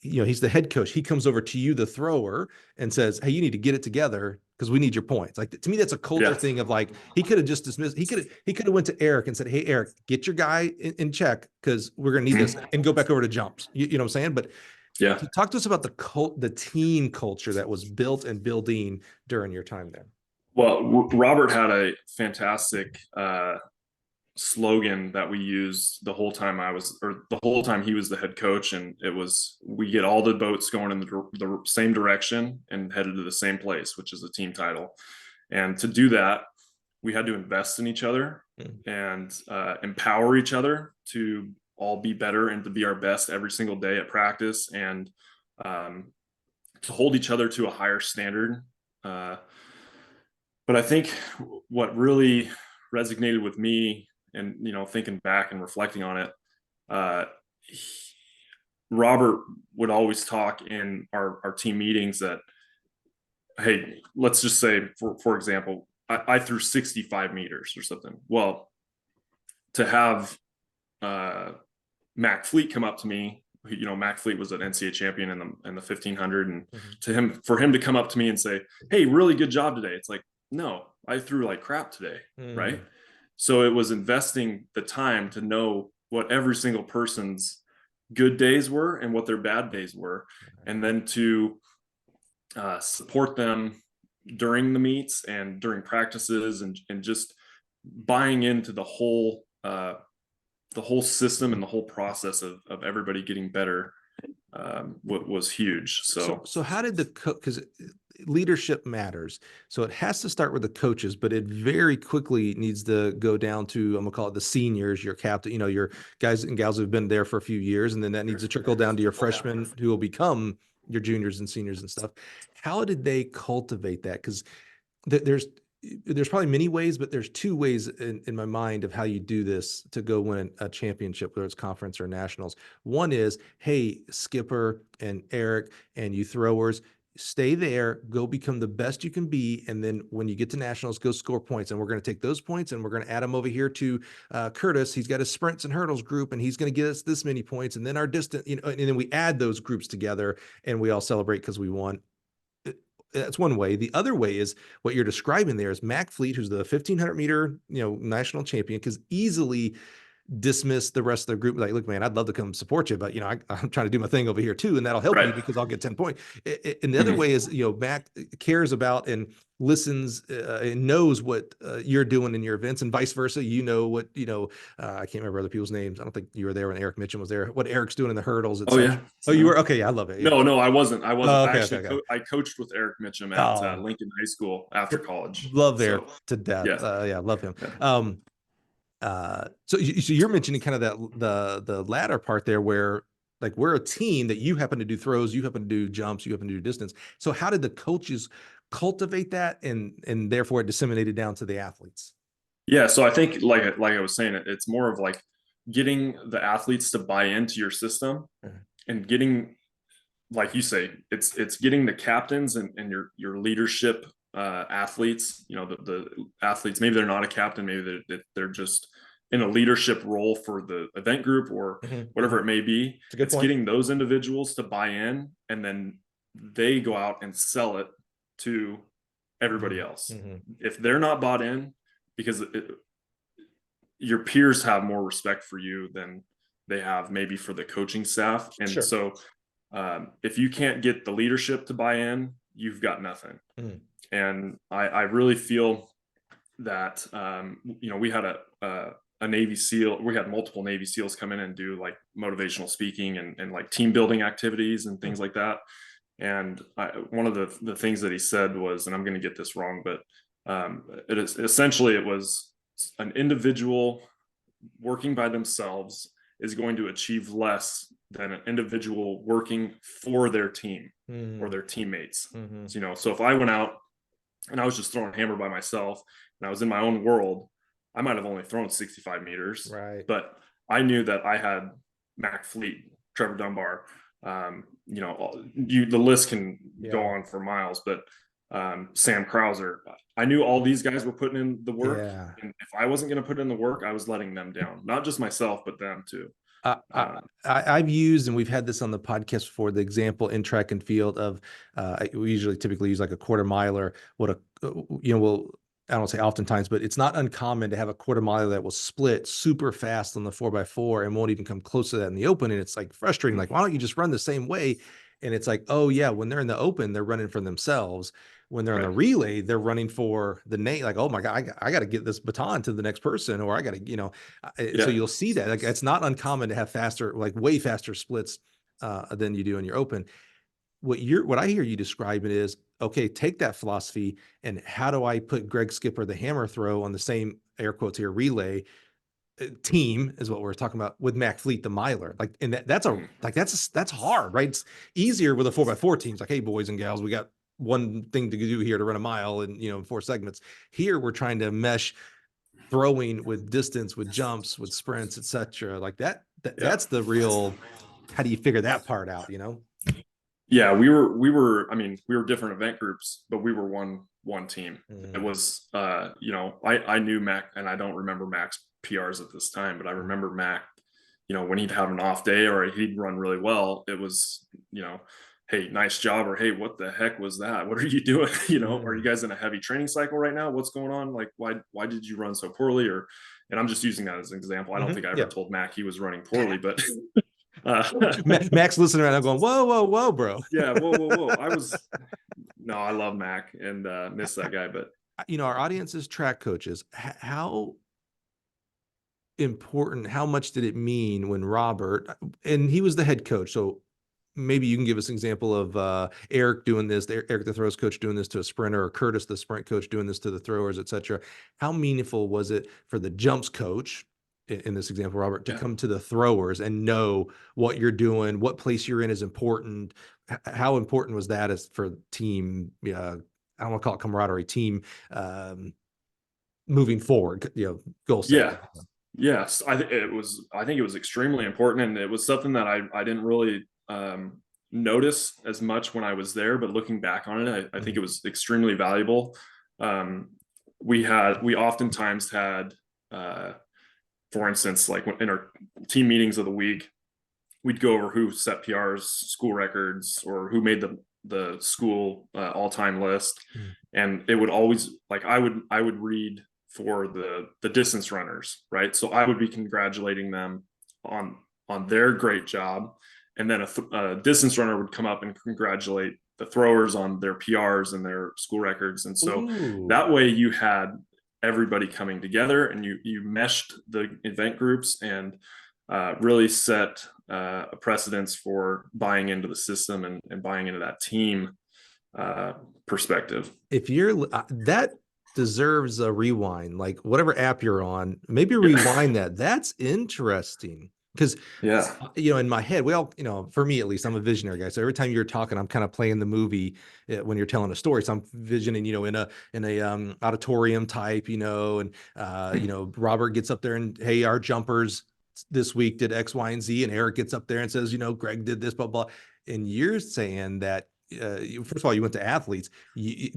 Speaker 2: You know, he's the head coach. He comes over to you, the thrower, and says, "Hey, you need to get it together because we need your points." Like, to me, that's a culture
Speaker 1: Yeah.
Speaker 2: thing of like, he could have just dismissed. He could have went to Eric and said, "Hey, Eric, get your guy in check because we're gonna need this," and go back over to jumps. You know what I'm saying? But
Speaker 1: Yeah.
Speaker 2: talk to us about the team culture that was built and building during your time there.
Speaker 1: Well, Robert had a fantastic slogan that we used the whole time the whole time he was the head coach, and it was, we get all the boats going in the same direction and headed to the same place, which is the team title. And to do that, we had to invest in each other and empower each other to all be better and to be our best every single day at practice, and to hold each other to a higher standard. But I think what really resonated with me, and, you know, thinking back and reflecting on it, Robert would always talk in our team meetings that, hey, let's just say, for example, I threw 65 meters or something. Well, to have Mac Fleet come up to me, you know, Mac Fleet was an NCAA champion in the 1500, and for him to come up to me and say, "Hey, really good job today," it's like, no, I threw like crap today, right? So it was investing the time to know what every single person's good days were and what their bad days were, and then to support them during the meets and during practices, and just buying into the whole system and the whole process of everybody getting better was huge.
Speaker 2: So how did because leadership matters. So it has to start with the coaches, but it very quickly needs to go down to, I'm gonna call it the seniors, your captain, you know, your guys and gals who've been there for a few years, and then that needs to trickle down to your freshmen who will become your juniors and seniors and stuff. How did they cultivate that? Because there's probably many ways, but there's two ways in my mind of how you do this to go win a championship, whether it's conference or nationals. One is, hey, Skipper and Eric and you throwers, stay there, go become the best you can be. And then when you get to nationals, go score points. And we're going to take those points and we're going to add them over here to Curtis. He's got a sprints and hurdles group, and he's going to get us this many points. And then our distance, you know, and then we add those groups together and we all celebrate because we won. That's one way. The other way is what you're describing there is Mac Fleet, who's the 1500 meter, you know, national champion, because easily dismiss the rest of the group. Like, look, man, I'd love to come support you, but, you know, I'm trying to do my thing over here too, and that'll help you because I'll get 10 points. And the other way is, you know, Mac cares about and listens and knows what you're doing in your events, and vice versa. You know what, you know, I can't remember other people's names. I don't think you were there when Eric Mitchum was there. What Eric's doing in the hurdles,
Speaker 1: Oh yeah.
Speaker 2: Oh, you were? Okay, yeah, I love it. Yeah.
Speaker 1: No, I wasn't.
Speaker 2: Oh, okay,
Speaker 1: Actually, I coached with Eric Mitchum at Lincoln High School after college.
Speaker 2: Love Eric to death.
Speaker 1: Yeah,
Speaker 2: yeah, love him.
Speaker 1: Yeah.
Speaker 2: So you're mentioning kind of that the latter part there, where like we're a team that you happen to do throws, you happen to do jumps, you happen to do distance. So how did the coaches cultivate that, and therefore it disseminated down to the athletes?
Speaker 1: Yeah, so I think like I was saying, it's more of like getting the athletes to buy into your system, and getting, like you say, it's getting the captains and your leadership athletes, you know, the athletes, maybe they're not a captain, maybe they're just in a leadership role for the event group or whatever it may be. It's getting those individuals to buy in, and then they go out and sell it to everybody else. If they're not bought in, because your peers have more respect for you than they have maybe for the coaching staff. And so if you can't get the leadership to buy in, you've got nothing. And I really feel that, you know, we had a Navy SEAL, we had multiple Navy SEALs come in and do like motivational speaking and like team building activities and things like that. And one of the things that he said was, and I'm going to get this wrong, but it is essentially, it was an individual working by themselves is going to achieve less than an individual working for their team or their teammates. So if I went out and I was just throwing a hammer by myself and I was in my own world, I might have only thrown 65 meters,
Speaker 2: Right.
Speaker 1: but I knew that I had Mac Fleet, Trevor Dunbar, the list can go on for miles, but Sam Krauser, I knew all these guys were putting in the work.
Speaker 2: Yeah.
Speaker 1: And if I wasn't going to put in the work, I was letting them down, not just myself, but them too.
Speaker 2: I've used, and we've had this on the podcast before, the example in track and field of, we typically use like a quarter miler. I don't say oftentimes, but it's not uncommon to have a quarter miler that will split super fast on the 4x4 and won't even come close to that in the open. And it's like frustrating. Like, why don't you just run the same way? And it's like, oh yeah, when they're in the open, they're running for themselves. When they're on the relay, they're running for the name. Like, oh my God, I got to get this baton to the next person, or I got to, so you'll see that. Like, it's not uncommon to have faster, like way faster splits than you do in your open. What I hear you describing is, okay, take that philosophy and how do I put Greg Skipper, the hammer throw, on the same air quotes here relay team is what we're talking about with Mac Fleet, the miler. Like, and that's hard, right? It's easier with a 4x4 team. It's like, hey, boys and gals, we got one thing to do here to run a mile in 4 segments. Here we're trying to mesh throwing with distance, with jumps, with sprints, etc. Like that's the real, how do you figure that part out,
Speaker 1: Yeah, we were different event groups, but we were one team. It was I knew Mac, and I don't remember Mac's PRs at this time, but I remember Mac, when he'd have an off day or he'd run really well, it was, hey, nice job, or hey, what the heck was that? What are you doing? Are you guys in a heavy training cycle right now? What's going on? Like, why did you run so poorly? And I'm just using that as an example. I don't think I ever told Mac he was running poorly, but
Speaker 2: Mac's listening right now going, whoa, bro.
Speaker 1: Yeah, whoa. I love Mac and miss that guy. But
Speaker 2: our audience is track coaches. How important, how much did it mean when Robert, and he was the head coach, so maybe you can give us an example of Eric doing this, Eric the throws coach doing this to a sprinter, or Curtis the sprint coach doing this to the throwers, etc. How meaningful was it for the jumps coach, in this example, Robert, to come to the throwers and know what you're doing, what place you're in is important? How important was that as for team? I don't want to call it camaraderie, team moving forward, goal setting.
Speaker 1: Yes, I think it was extremely important, and it was something that I didn't really notice as much when I was there, but looking back on it, I think it was extremely valuable. We oftentimes had, for instance, like in our team meetings of the week, we'd go over who set PRs, school records, or who made the school all-time list. And it would always, like, I would read for the distance runners, right? So I would be congratulating them on their great job. And then a distance runner would come up and congratulate the throwers on their PRs and their school records. And so that way you had everybody coming together, and you meshed the event groups and really set a precedence for buying into the system and buying into that team perspective.
Speaker 2: If you're that deserves a rewind, like whatever app you're on, maybe rewind that. That's interesting. Because, in my head, we all, for me at least, I'm a visionary guy. So every time you're talking, I'm kind of playing the movie when you're telling a story. So I'm visioning, in a auditorium type, and Robert gets up there and, hey, our jumpers this week did X, Y, and Z, and Eric gets up there and says, Greg did this, blah, blah. And you're saying that, first of all, you went to athletes.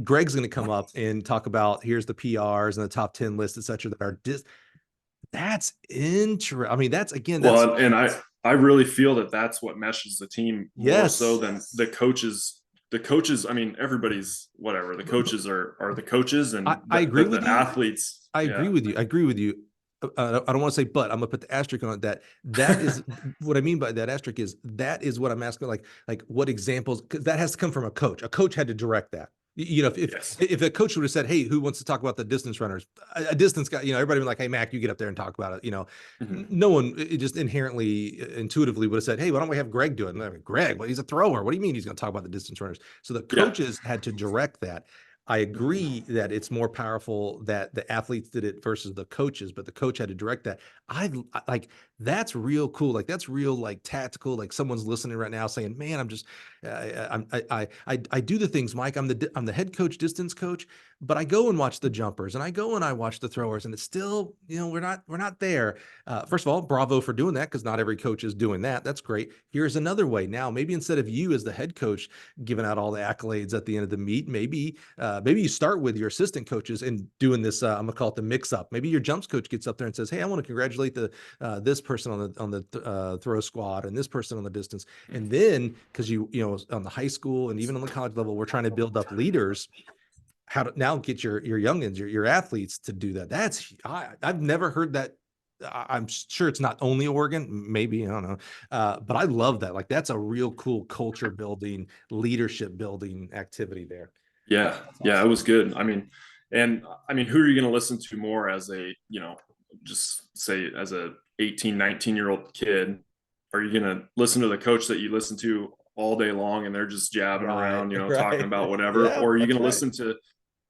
Speaker 2: Greg's going to come up and talk about, here's the PRs and the top 10 list, et cetera, that are that's interesting. I mean, that's
Speaker 1: and I really feel that that's what meshes the team more so than the coaches. The coaches, I mean, everybody's whatever. The coaches are the coaches, and
Speaker 2: I agree with
Speaker 1: the athletes.
Speaker 2: I agree with you. I agree with you. I don't want to say, but I'm gonna put the asterisk on it. That is what I mean by that asterisk is that is what I'm asking. Like what examples? Because that has to come from a coach. A coach had to direct that. If a coach would have said, hey, who wants to talk about the distance runners? A distance guy, everybody would be like, hey, Mac, you get up there and talk about it. No one just intuitively would have said, hey, why don't we have Greg do it? And Greg, well, he's a thrower. What do you mean he's going to talk about the distance runners? So the coaches had to direct that. I agree that it's more powerful that the athletes did it versus the coaches, but the coach had to direct that. Like, that's real cool. Like, that's real, like, tactical. Like, someone's listening right now saying, "Man, I'm just, I do the things, Mike. I'm the head coach, distance coach, but I go and watch the jumpers, and I go and I watch the throwers, and it's still, we're not there." First of all, bravo for doing that, because not every coach is doing that. That's great. Here's another way. Now, maybe instead of you as the head coach giving out all the accolades at the end of the meet, maybe you start with your assistant coaches and doing this. I'm gonna call it the mix up. Maybe your jumps coach gets up there and says, "Hey, I want to congratulate this person on the throw squad and this person on the distance." And then, because on the high school and even on the college level, we're trying to build up leaders. How to now get your youngins, your athletes to do that. I've never heard that. I'm sure it's not only Oregon, maybe, I don't know. But I love that. Like, that's a real cool culture building, leadership building activity there.
Speaker 1: Yeah, yeah, it was good. I mean, who are you going to listen to more as a, just say as a 18, 19-year-old kid? Are you going to listen to the coach that you listen to all day long and they're just jabbing around,
Speaker 2: Right,
Speaker 1: talking
Speaker 2: right.
Speaker 1: about whatever?
Speaker 2: Yeah,
Speaker 1: Or are you
Speaker 2: that's
Speaker 1: going to
Speaker 2: right.
Speaker 1: listen to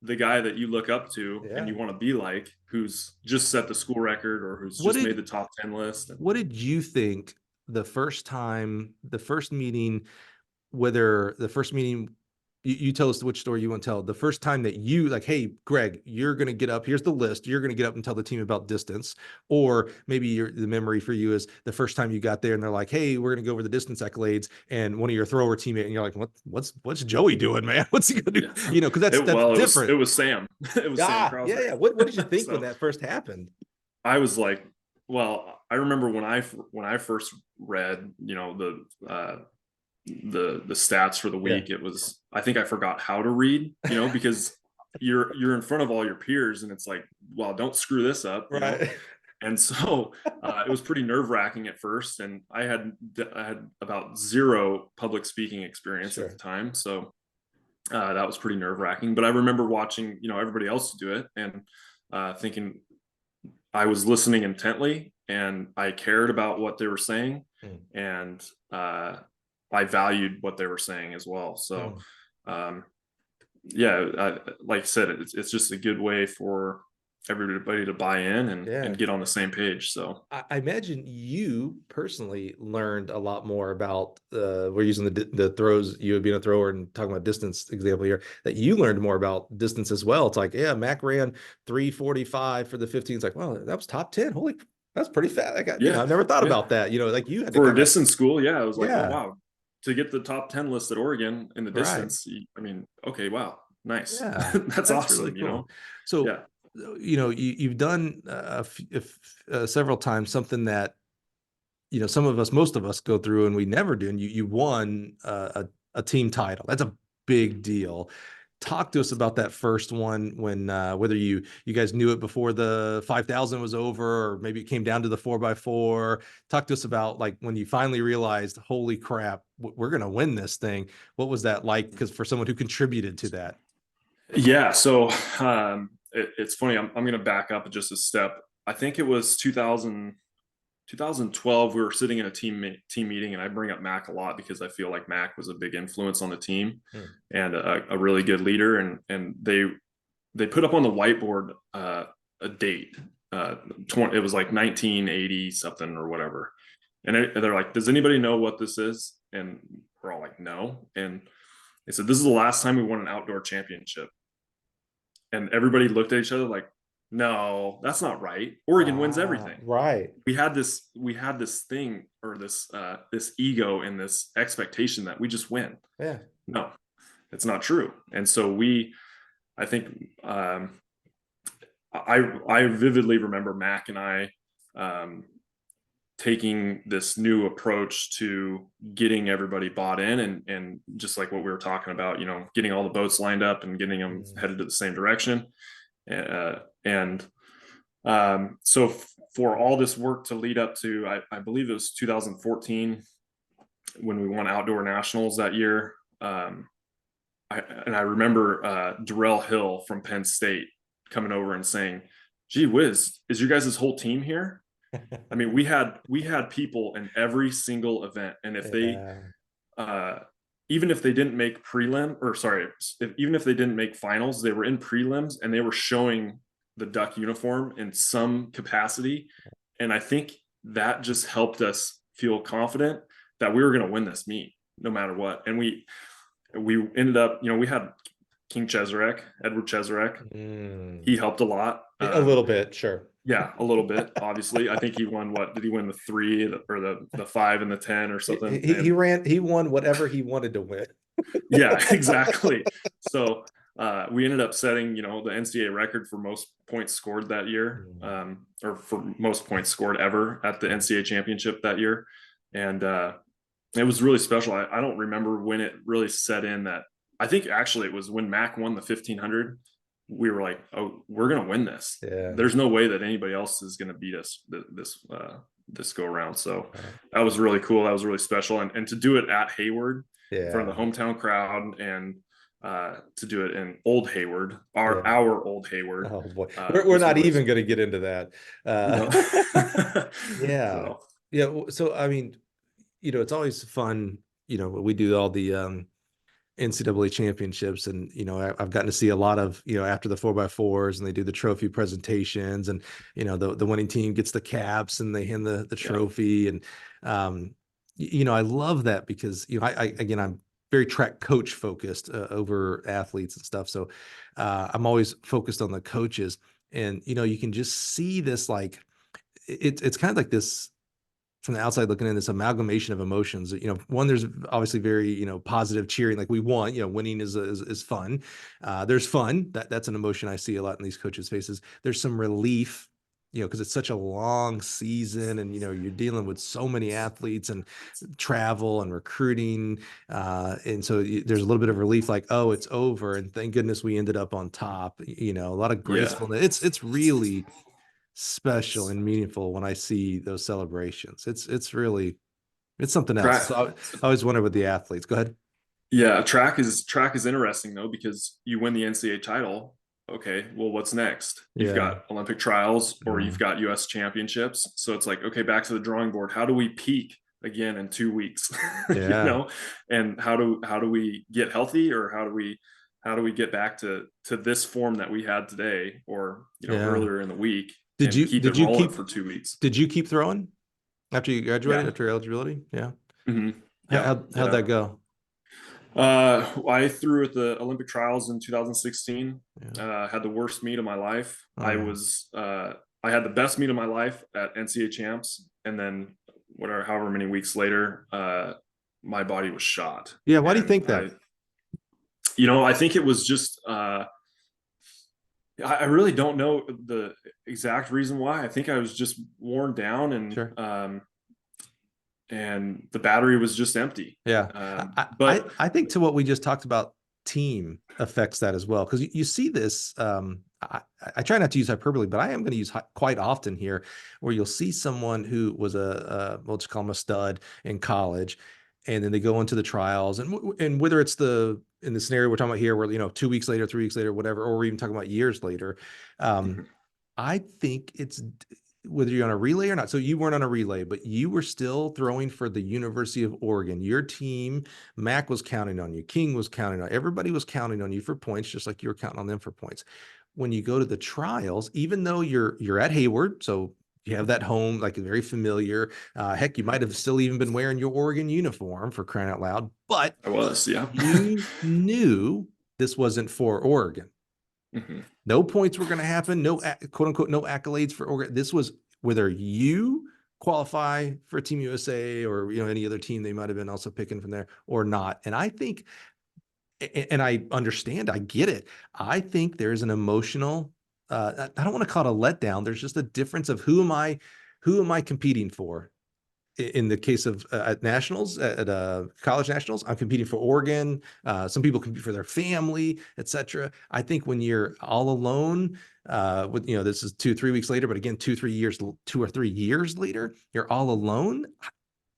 Speaker 1: the guy that you look up to and
Speaker 2: Yeah.
Speaker 1: you want to be like, who's just set the school record or who's
Speaker 2: What
Speaker 1: just made
Speaker 2: did
Speaker 1: the top 10 list?
Speaker 2: what did you think the first meeting, whether the first meeting, you tell us which story you want to tell, the first time that you, like, "Hey, Greg, you're going to get up, here's the list, you're going to get up and tell the team about distance," or maybe the memory for you is the first time you got there and they're like, "Hey, we're going to go over the distance accolades," and one of your thrower teammate, and you're like, what's Joey doing, man? What's he gonna do?
Speaker 1: Yeah.
Speaker 2: Because that's
Speaker 1: It
Speaker 2: different.
Speaker 1: was Sam. It was Sam
Speaker 2: Yeah,
Speaker 1: Krauser.
Speaker 2: yeah. What did you think when
Speaker 1: So
Speaker 2: that first happened?
Speaker 1: I was like, well, I remember when I first read, the stats for the
Speaker 2: Yeah.
Speaker 1: week, it was, I think I forgot how to read, because you're in front of all your peers and it's like, well, don't screw this up,
Speaker 2: Right.
Speaker 1: And so it was pretty nerve wracking at first. And I had about zero public speaking experience at the
Speaker 2: Sure.
Speaker 1: time. So that was pretty nerve wracking, but I remember watching, everybody else do it and thinking I was listening intently and I cared about what they were saying.
Speaker 2: Mm.
Speaker 1: And I valued what they were saying as well. So,
Speaker 2: Mm.
Speaker 1: um, yeah, like I said, it's just a good way for everybody to buy in
Speaker 2: Yeah.
Speaker 1: and get on the same page. So,
Speaker 2: I imagine you personally learned a lot more about, we're using the throws, you being a thrower and talking about distance example here, that you learned more about distance as well. It's like, yeah, Mac ran 3:45 for the 15. It's like, well, that was top 10. Holy, that's pretty fast.
Speaker 1: yeah,
Speaker 2: I never thought
Speaker 1: yeah.
Speaker 2: about that. Like, you had to
Speaker 1: For a
Speaker 2: kind of,
Speaker 1: distance school, yeah, I was like, oh,
Speaker 2: yeah,
Speaker 1: wow. To get the top 10 list at Oregon in the
Speaker 2: right.
Speaker 1: distance, I mean, okay, wow, nice.
Speaker 2: Yeah,
Speaker 1: That's
Speaker 2: that's really
Speaker 1: awesome,
Speaker 2: cool. So,
Speaker 1: Yeah.
Speaker 2: you've done several times something that, some of us, most of us go through and we never do. And you won a team title. That's a big deal. Talk to us about that first one, when whether you guys knew it before the 5,000 was over, or maybe it came down to the 4x4. Talk to us about, like, when you finally realized, holy crap, we're going to win this thing. What was that like? Because for someone who contributed to that.
Speaker 1: Yeah. So it's funny. I'm going to back up just a step. I think it was 2012. We were sitting in a team meeting, and I bring up Mac a lot because I feel like Mac was a big influence on the team and a really good leader. And they put up on the whiteboard a date. It was like 1980 something or whatever. And they're like, "Does anybody know what this is?" And we're all like, "No." And they said, "This is the last time we won an outdoor championship." And everybody looked at each other like, "No, that's not right. Oregon wins everything."
Speaker 2: Right.
Speaker 1: We had this thing, or this ego and this expectation that we just win.
Speaker 2: Yeah.
Speaker 1: No, it's not true. And so I think I vividly remember Mac and I taking this new approach to getting everybody bought in, and just like what we were talking about, getting all the boats lined up and getting them headed to the same direction. And so for all this work to lead up to, I believe it was 2014 when we won outdoor nationals that year. I remember Darrell Hill from Penn State coming over and saying, "Gee whiz, is your guys' whole team here?" I mean, we had people in every single event, and if they
Speaker 2: Yeah.
Speaker 1: even if they didn't make even if they didn't make finals, they were in prelims and they were showing the Duck uniform in some capacity. And I think that just helped us feel confident that we were going to win this meet no matter what. And we ended up, we had Edward Cheserek. He helped a lot.
Speaker 2: A little bit, sure.
Speaker 1: Yeah, a little bit. Obviously, I think he won. What did he win? The 3 or the 5 and the 10 or something?
Speaker 2: He won whatever he wanted to win.
Speaker 1: Yeah, exactly. So we ended up setting, the NCAA record for most points scored that year, or for most points scored ever at the NCAA championship that year. And it was really special. I don't remember when it really set in that. I think actually it was when Mac won the 1500. We were like, oh, we're going to win this.
Speaker 2: Yeah.
Speaker 1: There's no way that anybody else is going to beat us this go around. So that was really cool. That was really special. And to do it at Hayward, in front of the hometown crowd, and to do it in Old Hayward, our Old Hayward.
Speaker 2: Oh boy, we're not even going to get into that. Yeah.
Speaker 1: So.
Speaker 2: Yeah. So, I mean, it's always fun, we do all the NCAA championships, and I've gotten to see a lot of after the 4x4s, and they do the trophy presentations, and the winning team gets the caps and they hand the trophy, and I love that because I'm very track coach focused over athletes and stuff, so I'm always focused on the coaches, and you can just see this, like it's kind of like this from the outside looking in, this amalgamation of emotions. One, there's obviously very positive cheering, like we won. Winning is fun. There's fun. That's an emotion I see a lot in these coaches' faces. There's some relief, because it's such a long season, and you're dealing with so many athletes and travel and recruiting, and so there's a little bit of relief, like, oh, it's over, and thank goodness we ended up on top. A lot of gracefulness. It's really special and meaningful when I see those celebrations. It's really something else. So I always wonder with the athletes. Go ahead.
Speaker 1: Yeah, track is interesting though, because you win the NCAA title. Okay, well, what's next? You've got Olympic trials, or you've got US championships. So it's like, okay, back to the drawing board. How do we peak again in 2 weeks? And how do we get healthy, or how do we get back to this form that we had today, or earlier in the week? Did you keep
Speaker 2: for 2 weeks? Did you keep throwing after you graduated, after eligibility? Yeah.
Speaker 1: Mm-hmm.
Speaker 2: How'd that go?
Speaker 1: I threw at the Olympic trials in 2016. Had the worst meet of my life. I had the best meet of my life at NCAA champs, and then however many weeks later, my body was shot.
Speaker 2: Yeah. Why do you think that?
Speaker 1: I think it was just I really don't know the exact reason why. I think I was just worn down, and and the battery was just empty.
Speaker 2: Yeah. But I think to what we just talked about, team affects that as well. Because you see this, I try not to use hyperbole, but I am going to use quite often here, where you'll see someone who was we'll just call them a stud in college, and then they go into the trials, and whether it's in the scenario we're talking about here, where 2 weeks later, 3 weeks later, whatever, or we're even talking about years later, I think it's whether you're on a relay or not. So you weren't on a relay, but you were still throwing for the University of Oregon. Your team, Mac was counting on you. King was counting on you. Everybody was counting on you for points, just like you were counting on them for points. When you go to the trials, even though you're at Hayward, so you have that home, like very familiar. Heck, you might have still even been wearing your Oregon uniform, for crying out loud. But
Speaker 1: I was,
Speaker 2: you knew this wasn't for Oregon.
Speaker 1: Mm-hmm.
Speaker 2: No points were going to happen. No, quote unquote, no accolades for Oregon. This was whether you qualify for Team USA or any other team they might have been also picking from there or not. And I think, and I understand, I get it. I think there's an emotional. I don't want to call it a letdown. There's just a difference of who am I competing for? In the case of at nationals, at college nationals, I'm competing for Oregon. Some people compete for their family, etc. I think when you're all alone, with this is 2-3 weeks later, but again, 2 or 3 years later, you're all alone.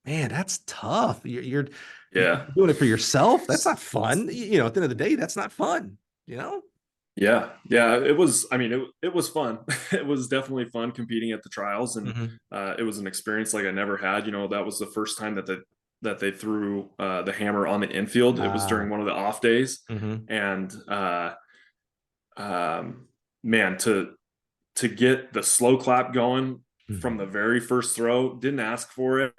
Speaker 2: Man, that's tough. You're doing it for yourself. That's not fun. At the end of the day, that's not fun.
Speaker 1: Yeah, it was. I mean, it was fun. It was definitely fun competing at the trials, and it was an experience like I never had. That was the first time that that they threw the hammer on the infield. It was during one of the off days, and man, to get the slow clap going from the very first throw, didn't ask for it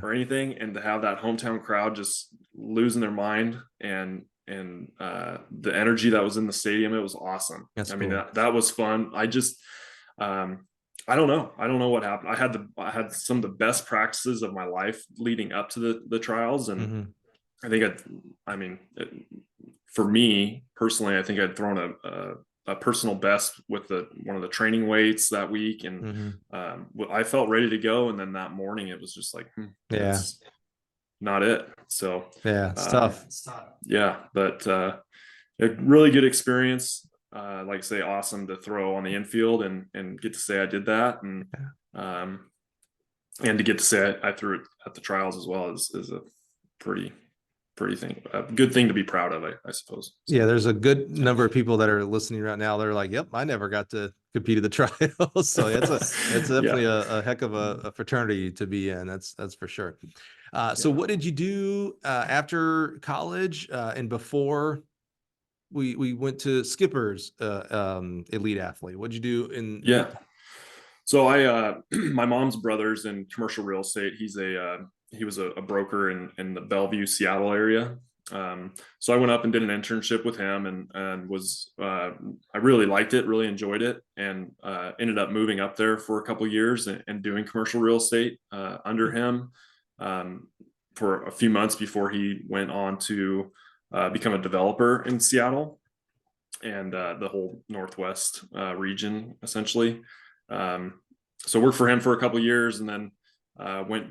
Speaker 1: or anything, and to have that hometown crowd just losing their mind and the energy that was in the stadium, it was awesome.
Speaker 2: That's
Speaker 1: I mean,
Speaker 2: cool.
Speaker 1: that was fun. I just I don't know what happened. I had some of the best practices of my life leading up to the trials, and I think for me personally, I think I'd thrown a personal best with one of the training weights that week, and I felt ready to go. And then that morning, it was just like, it's not it. So
Speaker 2: it's tough.
Speaker 1: Yeah, but a really good experience. Like I say, awesome to throw on the infield and get to say I did that, and to get to say I threw it at the trials as well is a pretty a good thing to be proud of, I suppose. So.
Speaker 2: Yeah, there's a good number of people that are listening right now. They're like, "Yep, I never got to compete at the trials." So it's definitely a heck of a fraternity to be in. That's for sure. So what did you do after college and before we went to Skipper's elite athlete? What'd you do in?
Speaker 1: Yeah. So my mom's brother's in commercial real estate. He was a broker in the Bellevue, Seattle area. So I went up and did an internship with him, and was I really liked it, really enjoyed it, and ended up moving up there for a couple of years and doing commercial real estate under him for a few months before he went on to become a developer in Seattle and the whole Northwest region, essentially. So worked for him for a couple of years, and then went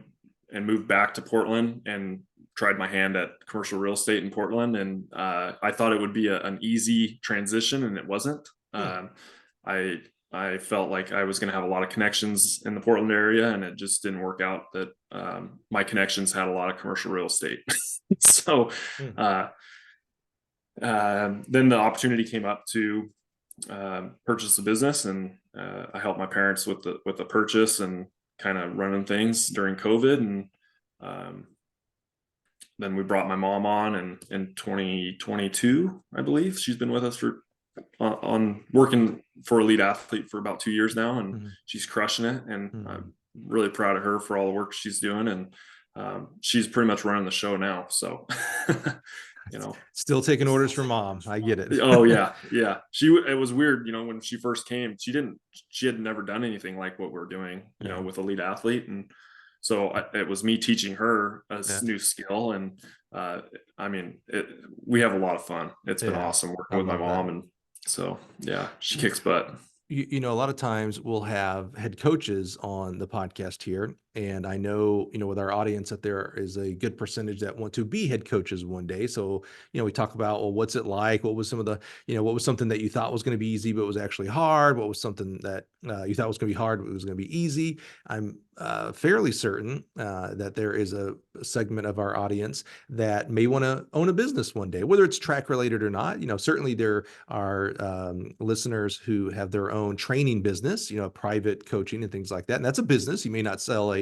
Speaker 1: and moved back to Portland and tried my hand at commercial real estate in Portland. And I thought it would be an easy transition, and it wasn't. I felt like I was going to have a lot of connections in the Portland area, and it just didn't work out that my connections had a lot of commercial real estate. So then the opportunity came up to purchase a business, and I helped my parents with the purchase and kind of running things during COVID. And then we brought my mom on in 2022, I believe. She's been with us for on working for Elite Athlete for about 2 years now, and she's crushing it. And I'm really proud of her for all the work she's doing. And she's pretty much running the show now. So,
Speaker 2: still taking orders from mom. I get it.
Speaker 1: Oh yeah. Yeah. It was weird, when she first came, she had never done anything like what we're doing, with Elite Athlete. And so it was me teaching her a new skill. And we have a lot of fun. It's been awesome working with my mom. And so, yeah, she kicks butt.
Speaker 2: A lot of times we'll have head coaches on the podcast here. And I know, with our audience that there is a good percentage that want to be head coaches one day. So, we talk about, well, what's it like? What was some of the, what was something that you thought was going to be easy, but was actually hard? What was something that you thought was going to be hard, but it was going to be easy? I'm fairly certain that there is a segment of our audience that may want to own a business one day, whether it's track related or not. Certainly there are listeners who have their own training business, private coaching and things like that. And that's a business. You may not sell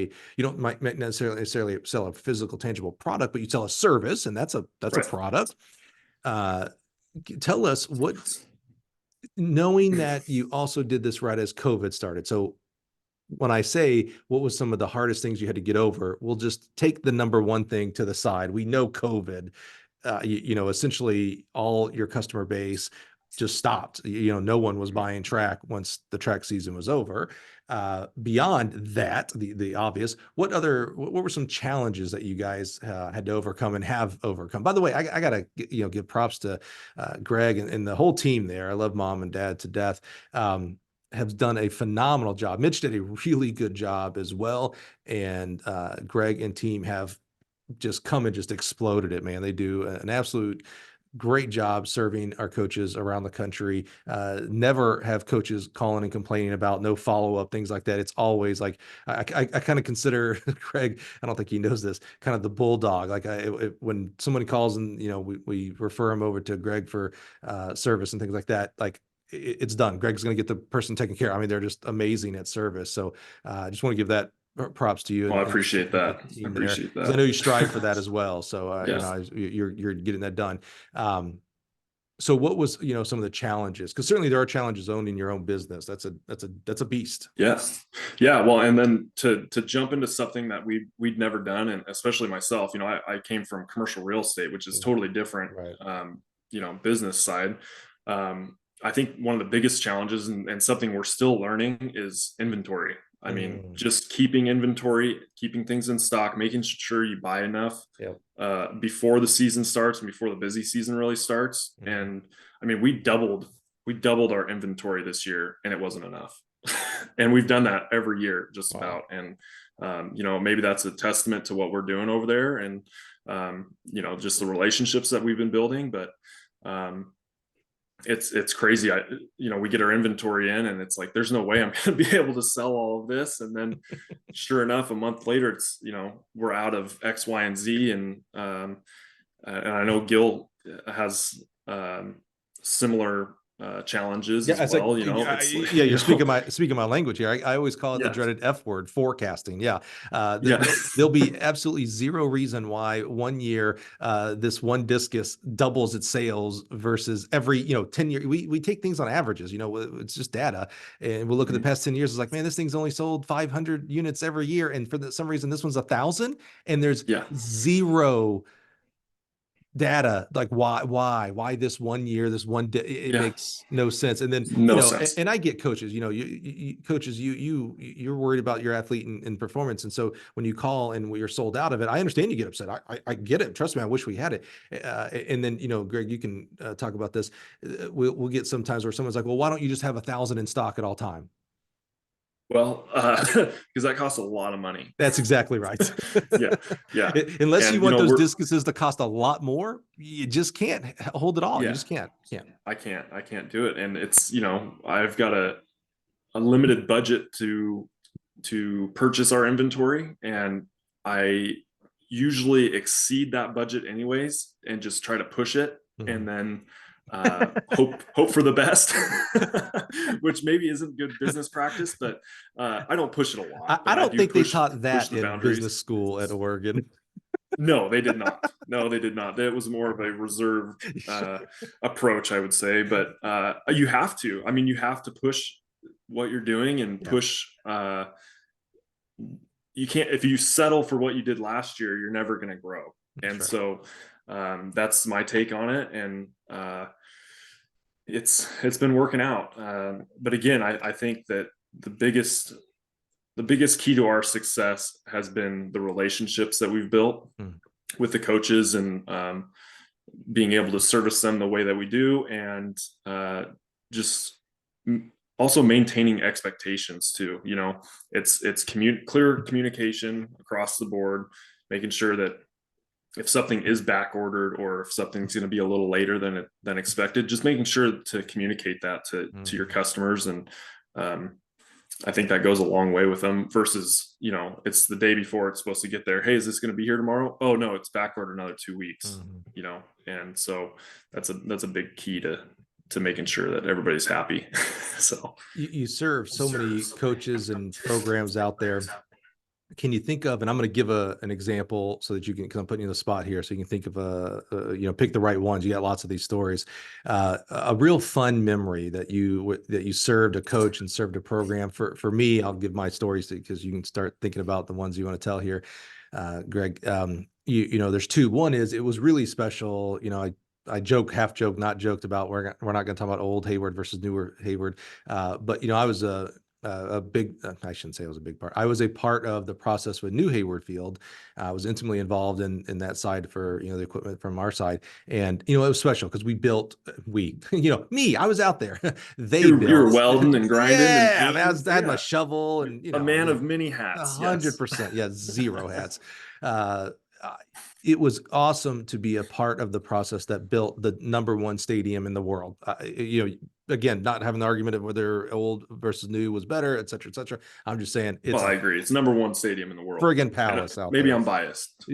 Speaker 2: might necessarily sell a physical, tangible product, but you sell a service, and that's a product. Tell us knowing that you also did this right as COVID started. So when I say what was some of the hardest things you had to get over, we'll just take the number one thing to the side. We know COVID, essentially all your customer base just stopped. No one was buying track once the track season was over. Beyond that, the obvious, what were some challenges that you guys had to overcome and have overcome? By the way, I gotta give props to Greg and the whole team there. I love mom and dad to death. Have done a phenomenal job. Mitch did a really good job as well, and Greg and team have just come and just exploded it, man. They do an absolute great job serving our coaches around the country. Never have coaches calling and complaining about no follow-up, things like that. It's always like, I kind of consider Greg, I don't think he knows this, kind of the bulldog. Like when someone calls and, we refer him over to Greg for service and things like that, like it's done. Greg's going to get the person taken care of. I mean, they're just amazing at service. So I just want to give that props to you
Speaker 1: Well, I
Speaker 2: and
Speaker 1: appreciate
Speaker 2: the
Speaker 1: that. I
Speaker 2: team there,
Speaker 1: appreciate
Speaker 2: because I
Speaker 1: that.
Speaker 2: know you strive for that as well. So,
Speaker 1: Yes.
Speaker 2: you're getting that done. So what was, some of the challenges? Because certainly there are challenges owning your own business. That's a beast.
Speaker 1: Yes. Yeah. Well, and then to jump into something that we'd never done, and especially myself, I came from commercial real estate, which is totally different,
Speaker 2: Right.
Speaker 1: business side. I think one of the biggest challenges and something we're still learning is inventory. I mean,
Speaker 2: Mm.
Speaker 1: just keeping inventory, keeping things in stock, making sure you buy enough
Speaker 2: Yep.
Speaker 1: before the season starts and before the busy season really starts.
Speaker 2: Mhm.
Speaker 1: And I mean, we doubled our inventory this year, and it wasn't enough. And we've done that every year, just
Speaker 2: Wow.
Speaker 1: about. And maybe that's a testament to what we're doing over there, and just the relationships that we've been building. But it's crazy. We get our inventory in, and it's like, there's no way I'm going to be able to sell all of this. And then sure enough, a month later, it's, we're out of X, Y, and Z. And I know Gil has similar challenges
Speaker 2: Yeah,
Speaker 1: as
Speaker 2: it's
Speaker 1: well.
Speaker 2: yeah, you're speaking my language here. I always call it the
Speaker 1: Yes.
Speaker 2: dreaded F word, forecasting. Yeah.
Speaker 1: Yeah.
Speaker 2: There'll be absolutely zero reason why one year this one discus doubles its sales versus every 10 years. We take things on averages, it's just data. And we'll look at the past 10 years. It's like, man, this thing's only sold 500 units every year. And for some reason, this one's 1,000, and there's
Speaker 1: Yeah.
Speaker 2: zero data, like why this one year, this one day, it makes no sense. And then
Speaker 1: No sense.
Speaker 2: and I get coaches, coaches, you're worried about your athlete and performance, and so when you call and you're sold out of it, I understand you get upset. I get it. Trust me, I wish we had it. And then Greg, you can talk about this. We'll get sometimes where someone's like, well, why don't you just have 1,000 in stock at all time?
Speaker 1: Well, because that costs a lot of money.
Speaker 2: That's exactly right.
Speaker 1: Yeah.
Speaker 2: Unless
Speaker 1: And
Speaker 2: you want those discuses to cost a lot more, you just can't hold it all.
Speaker 1: Yeah.
Speaker 2: You just can't.
Speaker 1: I can't do it. And it's, I've got a limited budget to purchase our inventory, and I usually exceed that budget anyways, and just try to push it.
Speaker 2: Mhm.
Speaker 1: And then hope for the best, which maybe isn't good business practice, but I don't push it a lot.
Speaker 2: I don't think they taught
Speaker 1: push
Speaker 2: that
Speaker 1: the
Speaker 2: in
Speaker 1: boundaries.
Speaker 2: business school at Oregon.
Speaker 1: No, they did not. No, they did not. That was more of a reserved approach, I would say. But you have to. I mean, you have to push what you're doing and push. You can't, if you settle for what you did last year, you're never going to grow. And so that's my take on it. And it's been working out. But again, I think that the biggest key to our success has been the relationships that we've built with the coaches, and being able to service them the way that we do, and just also maintaining expectations too. It's clear communication across the board, making sure that if something is back ordered, or if something's going to be a little later than expected, just making sure to communicate that to your customers. And I think that goes a long way with them, versus, it's the day before it's supposed to get there. Hey, is this going to be here tomorrow? Oh no, it's back ordered another 2 weeks, and so that's a big key to making sure that everybody's happy. So
Speaker 2: you serve so many coaches and programs out there. Can you think of, and I'm going to give an example so that you can, because I'm putting you in the spot here, so you can think of pick the right ones. You got lots of these stories. A real fun memory that you served a coach and served a program. For me, I'll give my stories because you can start thinking about the ones you want to tell here. Greg, there's two. One is, it was really special. I joke, half joke, not joked about, we're not going to talk about old Hayward versus newer Hayward. But I was a big, I shouldn't say I was a big part. I was a part of the process with New Hayward Field. I was intimately involved in that side for, the equipment from our side. And, it was special because we built, I was out there. You
Speaker 1: were welding and grinding.
Speaker 2: Yeah, and I had my shovel, and,
Speaker 1: a man of many hats.
Speaker 2: 100%. Yeah. Zero hats. It was awesome to be a part of the process that built the #1 stadium in the world. Again, not having the argument of whether old versus new was better, et cetera, et cetera. I'm just saying
Speaker 1: I agree. It's #1 stadium in the world.
Speaker 2: Friggin' palace out
Speaker 1: maybe
Speaker 2: there.
Speaker 1: I'm biased.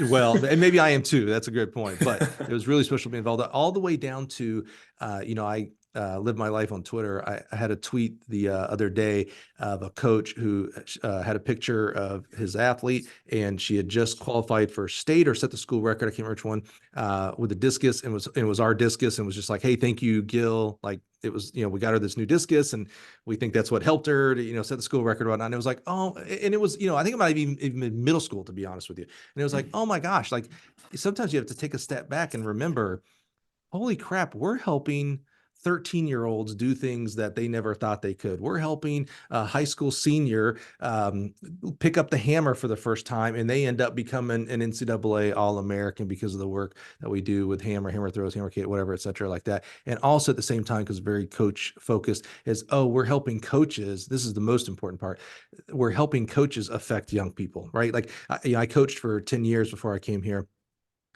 Speaker 2: Well, and maybe I am too. That's a good point. But it was really special to be involved all the way down to, live my life on Twitter. I had a tweet the other day of a coach who had a picture of his athlete, and she had just qualified for state or set the school record. I can't remember which one, with a discus, and it was our discus, and was just like, hey, thank you, Gil. Like, it was, we got her this new discus, and we think that's what helped her to, set the school record and whatnot. And it was like, oh, and it was, I think it might have even been middle school, to be honest with you. And it was like, oh my gosh, like sometimes you have to take a step back and remember, holy crap, we're helping 13-year-olds do things that they never thought they could. We're helping a high school senior pick up the hammer for the first time, and they end up becoming an NCAA All-American because of the work that we do with hammer throws, hammer kit, whatever, et cetera, like that. And also at the same time, because very coach focused, is, we're helping coaches. This is the most important part. We're helping coaches affect young people, right? Like I coached for 10 years before I came here.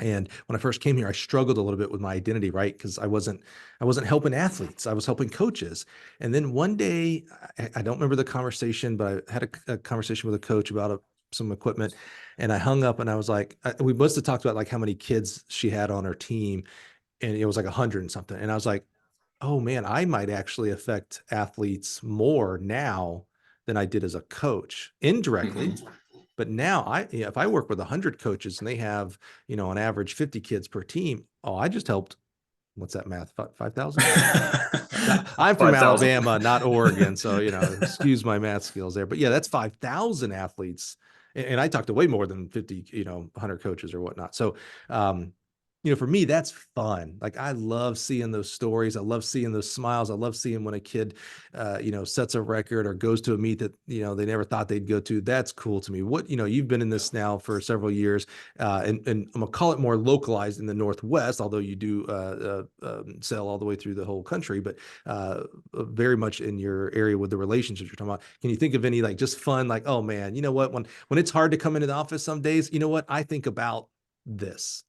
Speaker 2: And when I first came here, I struggled a little bit with my identity, right? Because I wasn't helping athletes. I was helping coaches. And then one day, I don't remember the conversation, but I had a conversation with a coach about some equipment, and I hung up and I was like, we must have talked about like how many kids she had on her team, and it was like 100 and something. And I was like, oh man, I might actually affect athletes more now than I did as a coach, indirectly.
Speaker 1: Mhm.
Speaker 2: But now if I work with 100 coaches and they have, on average 50 kids per team, I just helped. What's that math? 5,000? I'm from
Speaker 1: 5,000.
Speaker 2: Alabama, not Oregon. So, excuse my math skills there. But yeah, that's 5,000 athletes. And I talked to way more than 50, 100 coaches or whatnot. So, for me, that's fun. Like, I love seeing those stories. I love seeing those smiles. I love seeing when a kid, sets a record or goes to a meet that, they never thought they'd go to. That's cool to me. You've been in this now for several years, and I'm gonna call it more localized in the Northwest, although you do sell all the way through the whole country, but very much in your area with the relationships you're talking about. Can you think of any like just fun, like, oh man, you know what? When it's hard to come into the office some days, you know what? I think about this.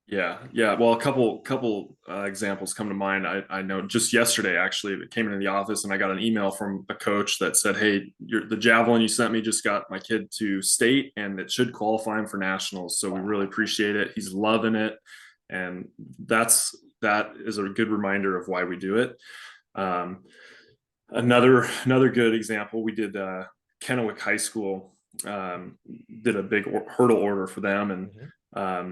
Speaker 1: Yeah. Well, a couple examples come to mind. I know just yesterday, actually, it came into the office and I got an email from a coach that said, "Hey, the javelin you sent me just got my kid to state, and it should qualify him for nationals. So we really appreciate it. He's loving it." And that is a good reminder of why we do it. Another good example, we did Kennewick High School, did a big hurdle order for them, and I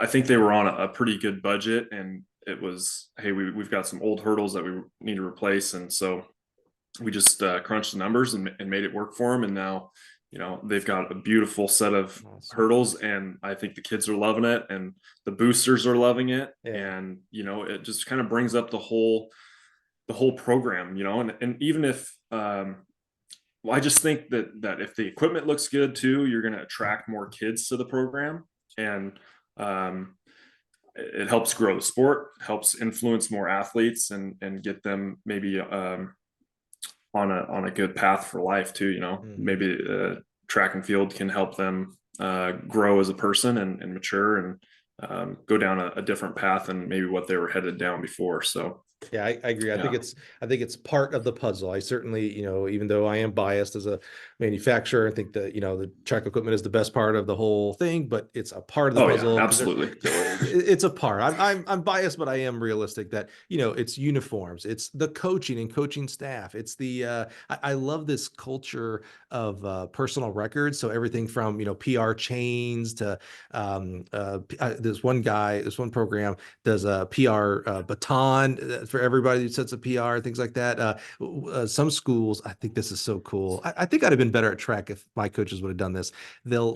Speaker 1: think they were on a pretty good budget, and it was, hey, we've got some old hurdles that we need to replace, and so we just crunched the numbers and made it work for them, and now they've got a beautiful set of hurdles, and I think the kids are loving it, and the boosters are loving it.
Speaker 2: Yeah.
Speaker 1: And it just kind of brings up the whole program, and even if well, I just think that if the equipment looks good too, you're going to attract more kids to the program, and it helps grow the sport, helps influence more athletes, and get them maybe on a good path for life too. Maybe track and field can help them grow as a person and mature, and go down a different path than maybe what they were headed down before. So
Speaker 2: yeah, I agree. I
Speaker 1: yeah.
Speaker 2: think it's part of the puzzle. I certainly, even though I am biased as a manufacturer, I think that, the track equipment is the best part of the whole thing, but it's a part of the puzzle.
Speaker 1: Yeah, absolutely.
Speaker 2: It's a part. I'm biased, but I am realistic that, it's uniforms, it's the coaching and coaching staff. It's the, I love this culture of personal records. So everything from, PR chains to this one program does a PR baton for everybody who sets a PR, things like that. Some schools, I think this is so cool. I think I'd have been better at track if my coaches would have done this. They'll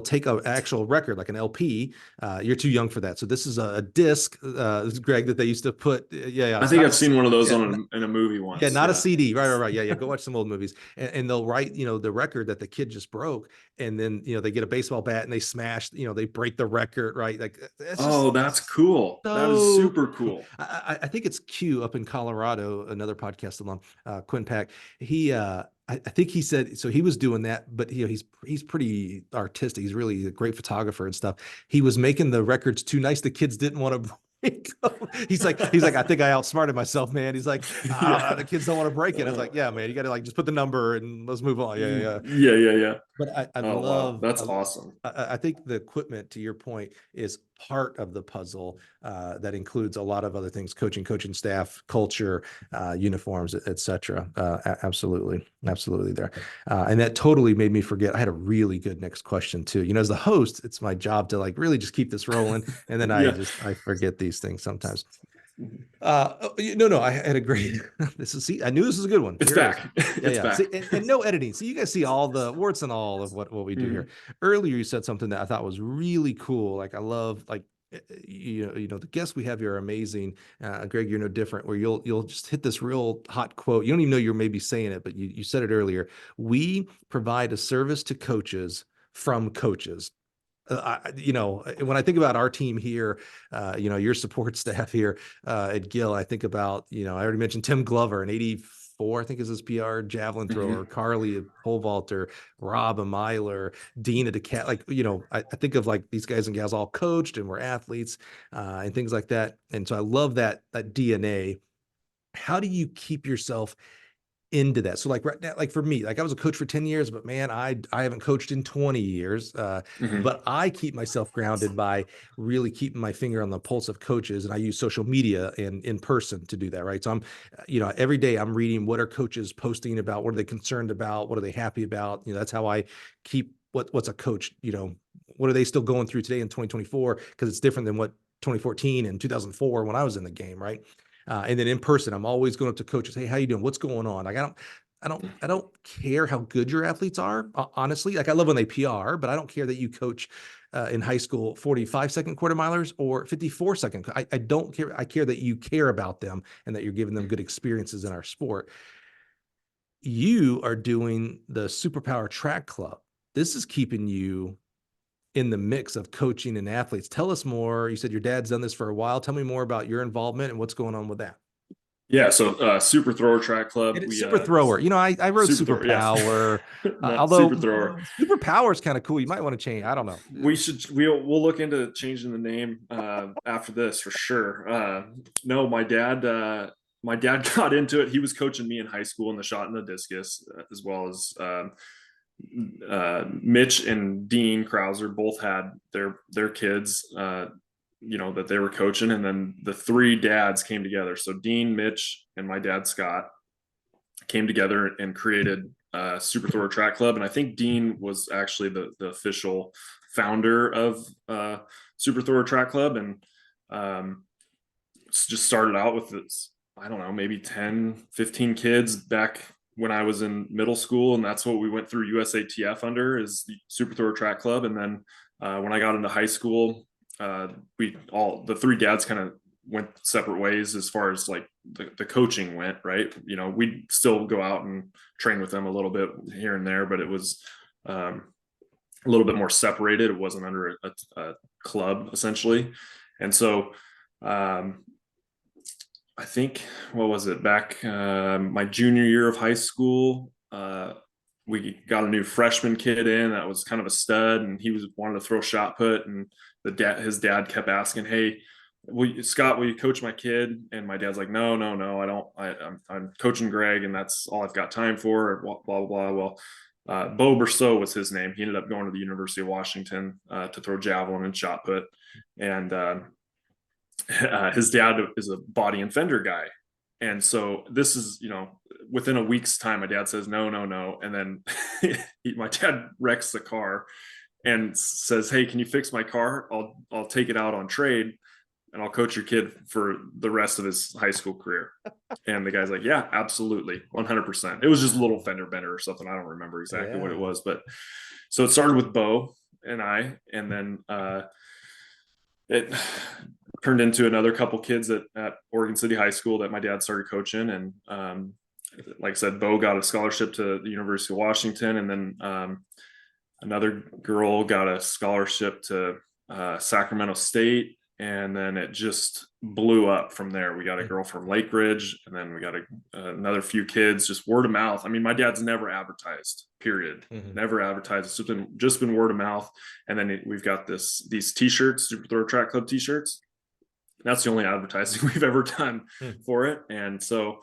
Speaker 2: take an actual record, like an LP. You're too young for that. So this is a disc, Greg, that they used to put.
Speaker 1: I think I've seen one of those in a movie once.
Speaker 2: Yeah, not a CD. Right. Yeah. Go watch some old movies, and they'll write, the record that the kid just broke, and then they get a baseball bat and they smash, they break the record, right? Like
Speaker 1: that's cool. That is super cool.
Speaker 2: I think it's Q up in Colorado, another podcast alum, Quinn Pack. He I think he said, so he was doing that, but he's pretty artistic. He's really a great photographer and stuff. He was making the records too nice. The kids didn't want to break them. He's like, I think I outsmarted myself, man. He's like, the kids don't want to break it. I was like, yeah, man, you got to just put the number and let's move on. Yeah. But I love,
Speaker 1: wow. That's awesome.
Speaker 2: I think the equipment, to your point, is part of the puzzle that includes a lot of other things: coaching staff, culture, uniforms, et cetera. Absolutely there. And that totally made me forget. I had a really good next question too. As the host, it's my job to like really just keep this rolling, and then
Speaker 1: Yeah.
Speaker 2: I forget these things sometimes. No, I had a great. I knew this was a good one.
Speaker 1: It's
Speaker 2: Here it
Speaker 1: back.
Speaker 2: is.
Speaker 1: It's
Speaker 2: Yeah.
Speaker 1: back.
Speaker 2: See, and no editing. So you guys see all the warts and all of what we do here. Earlier, you said something that I thought was really cool. Like I love, like, the guests we have here are amazing. Greg, you're no different. Where you'll just hit this real hot quote. You don't even know you're maybe saying it, but you said it earlier. We provide a service to coaches from coaches. When I think about our team here, your support staff here at Gill, I think about, I already mentioned Tim Glover, an 84, I think is his PR javelin thrower, Carly, a pole vaulter, Rob, a miler, Dean, a decat. Like, I think of like these guys and gals all coached and were athletes and things like that. And so I love that DNA. How do you keep yourself into that? So like right now, like for me, like I was a coach for 10 years, but man, I haven't coached in 20 years. But I keep myself grounded by really keeping my finger on the pulse of coaches. And I use social media and in person to do that. Right. So I'm, every day I'm reading what are coaches posting about, what are they concerned about? What are they happy about? That's how I keep what's a coach, what are they still going through today in 2024? Because it's different than what 2014 and 2004 when I was in the game. Right. And then in person, I'm always going up to coaches. Hey, how you doing? What's going on? Like, I don't care how good your athletes are. Honestly, like I love when they PR, but I don't care that you coach in high school 45-second quarter milers or 54-second. I don't care. I care that you care about them and that you're giving them good experiences in our sport. You are doing the Superpower Track Club. This is keeping you in the mix of coaching and athletes. Tell us more. You said your dad's done this for a while. Tell me more about your involvement and what's going on with that.
Speaker 1: Yeah, so Super Thrower Track Club.
Speaker 2: It's Super Thrower. I wrote
Speaker 1: Super
Speaker 2: Super
Speaker 1: Thrower, yeah.
Speaker 2: Power.
Speaker 1: No,
Speaker 2: Although
Speaker 1: Super Thrower.
Speaker 2: Super Power is kind of cool. You might want to change. I don't know.
Speaker 1: We'll look into changing the name after this for sure. No, my dad got into it. He was coaching me in high school in the shot and the discus, as well as Mitch and Dean Krauser both had their kids that they were coaching, and then the three dads came together. So Dean, Mitch, and my dad Scott came together and created Super Thrower Track Club. And I think Dean was actually the official founder of Super Thrower Track Club, and just started out with this, I don't know, maybe 10, 15 kids back when I was in middle school. And that's what we went through USATF under, is the Super Thrower Track Club. And then when I got into high school, the three dads kind of went separate ways as far as like the coaching went, right? We'd still go out and train with them a little bit here and there, but it was a little bit more separated. It wasn't under a club essentially. And so I think, what was it, back my junior year of high school, we got a new freshman kid in that was kind of a stud, and he wanted to throw shot put, and his dad kept asking, "Hey, Scott, will you coach my kid?" And my dad's like, no, I don't. I'm coaching Greg, and that's all I've got time for. Blah blah blah. Well, Bo Berceau was his name. He ended up going to the University of Washington to throw javelin and shot put, and his dad is a body and fender guy. And so this is, within a week's time, my dad says, no. And then my dad wrecks the car and says, "Hey, can you fix my car? I'll take it out on trade, and I'll coach your kid for the rest of his high school career." And the guy's like, "Yeah, absolutely. 100%. It was just a little fender bender or something. I don't remember exactly what it was, but so it started with Bo and I, and then it turned into another couple kids at Oregon City High School that my dad started coaching. And like I said, Bo got a scholarship to the University of Washington, and then another girl got a scholarship to Sacramento State, and then it just blew up from there. We got a girl from Lake Ridge, and then we got another few kids, just word of mouth. I mean, my dad's never advertised, period. Never advertised. It's just been word of mouth. And then we've got these t-shirts, Super Thrower Track Club t-shirts. That's the only advertising we've ever done for it. And so,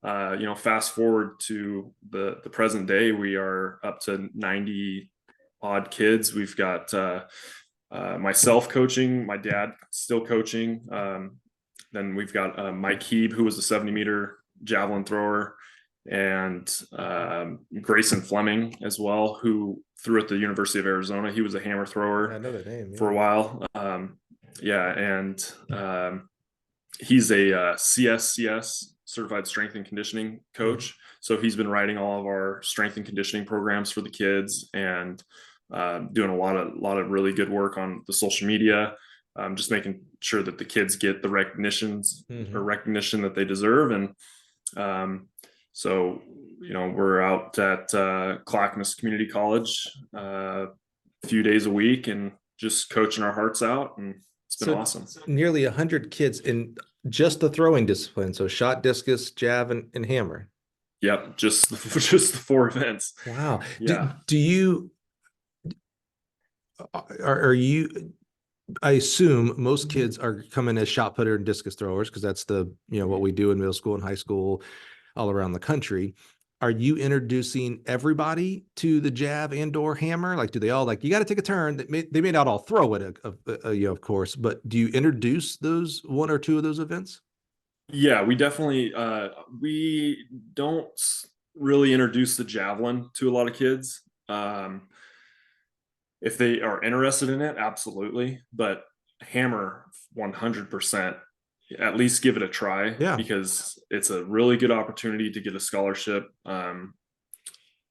Speaker 1: fast forward to the present day, we are up to 90 odd kids. We've got myself coaching, my dad still coaching. Then we've got Mike Heeb, who was a 70-meter javelin thrower, and Grayson Fleming as well, who threw at the University of Arizona. He was a hammer thrower
Speaker 2: I know that name,
Speaker 1: for a while. He's a CSCS, certified strength and conditioning coach. So he's been writing all of our strength and conditioning programs for the kids, and doing a lot of really good work on the social media, just making sure that the kids get the recognition that they deserve. And so, we're out at Clackamas Community College a few days a week and just coaching our hearts out, and it's been awesome.
Speaker 2: Nearly 100 kids in just the throwing discipline. So shot, discus, jav, and hammer.
Speaker 1: Yep. Just the 4 events.
Speaker 2: Wow.
Speaker 1: Yeah.
Speaker 2: Do you, are you, I assume most kids are coming as shot putter and discus throwers, because that's the, what we do in middle school and high school all around the country. Are you introducing everybody to the jav and or hammer? Like, do they all, like, you got to take a turn? They may not all throw it, of course, but do you introduce those 1 or 2 of those events?
Speaker 1: Yeah, we definitely, we don't really introduce the javelin to a lot of kids. If they are interested in it, absolutely. But hammer, 100%. At least give it a try, because it's a really good opportunity to get a scholarship,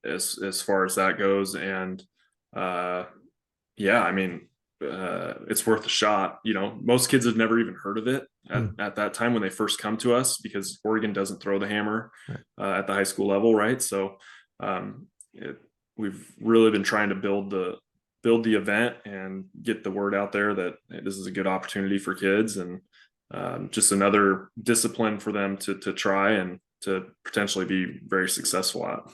Speaker 1: as far as that goes. And it's worth a shot. Most kids have never even heard of it at that time when they first come to us, because Oregon doesn't throw the hammer at the high school level, right? So we've really been trying to build the event and get the word out there that this is a good opportunity for kids, and just another discipline for them to try and to potentially be very successful at.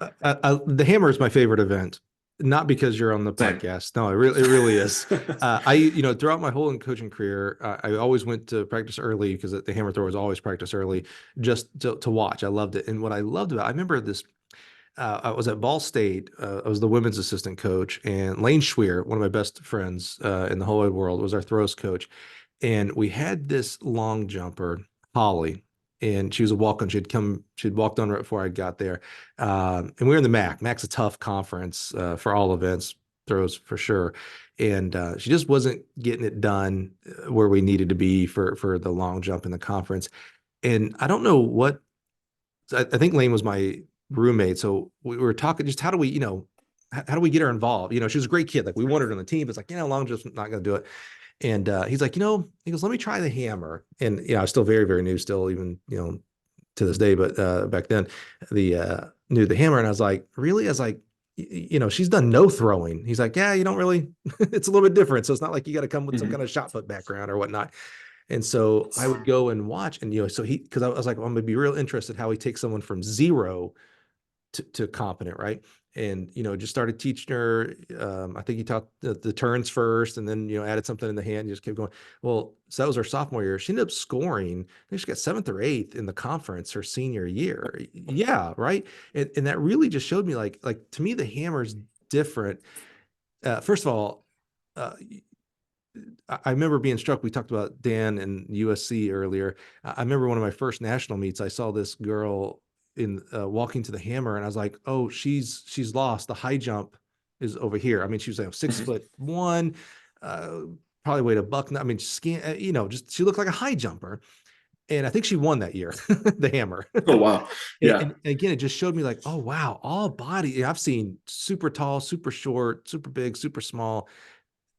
Speaker 2: The hammer is my favorite event, not because you're on the podcast. No, it really is. Throughout my whole coaching career, I always went to practice early, because the hammer throwers always practice early, just to watch. I loved it. And what I loved about it, I remember this, I was at Ball State. I was the women's assistant coach, and Lane Schweer, one of my best friends in the whole wide world, was our throws coach. And we had this long jumper, Holly, and she was a walk-on. She'd walked on right before I got there. And we were in the MAC. MAC's a tough conference for all events, throws for sure. And she just wasn't getting it done where we needed to be for the long jump in the conference. And I don't know what, I think Lane was my roommate. So we were talking, just how do we, how do we get her involved? She was a great kid. Like, we wanted her on the team. It's like, long jump's not going to do it. And he's like, he goes, let me try the hammer. And, I was still very, very new, still even, to this day, but back then knew the hammer. And I was like, really? I was like, she's done no throwing. He's like, yeah, you don't really, it's a little bit different. So it's not like you got to come with some kind of shot put background or whatnot. And so I would go and watch, and, because I was like, well, I'm going to be real interested how he takes someone from zero to competent, right? And, just started teaching her. I think he taught the turns first, and then, added something in the hand, just kept going. Well, so that was her sophomore year. She ended up scoring, I think she got 7th or 8th in the conference her senior year. Yeah. Right. And that really just showed me, like, to me, the hammer's different. First of all, I remember being struck. We talked about Dan and USC earlier. I remember one of my first national meets, I saw this girl in walking to the hammer, and I was like, oh, she's lost. The high jump is over here. I mean, she was like 6'1", probably weighed a buck. I mean, skin, just, she looked like a high jumper. And I think she won that year, the hammer.
Speaker 1: Oh, wow. Yeah.
Speaker 2: And again, it just showed me, like, oh, wow, all body. I've seen super tall, super short, super big, super small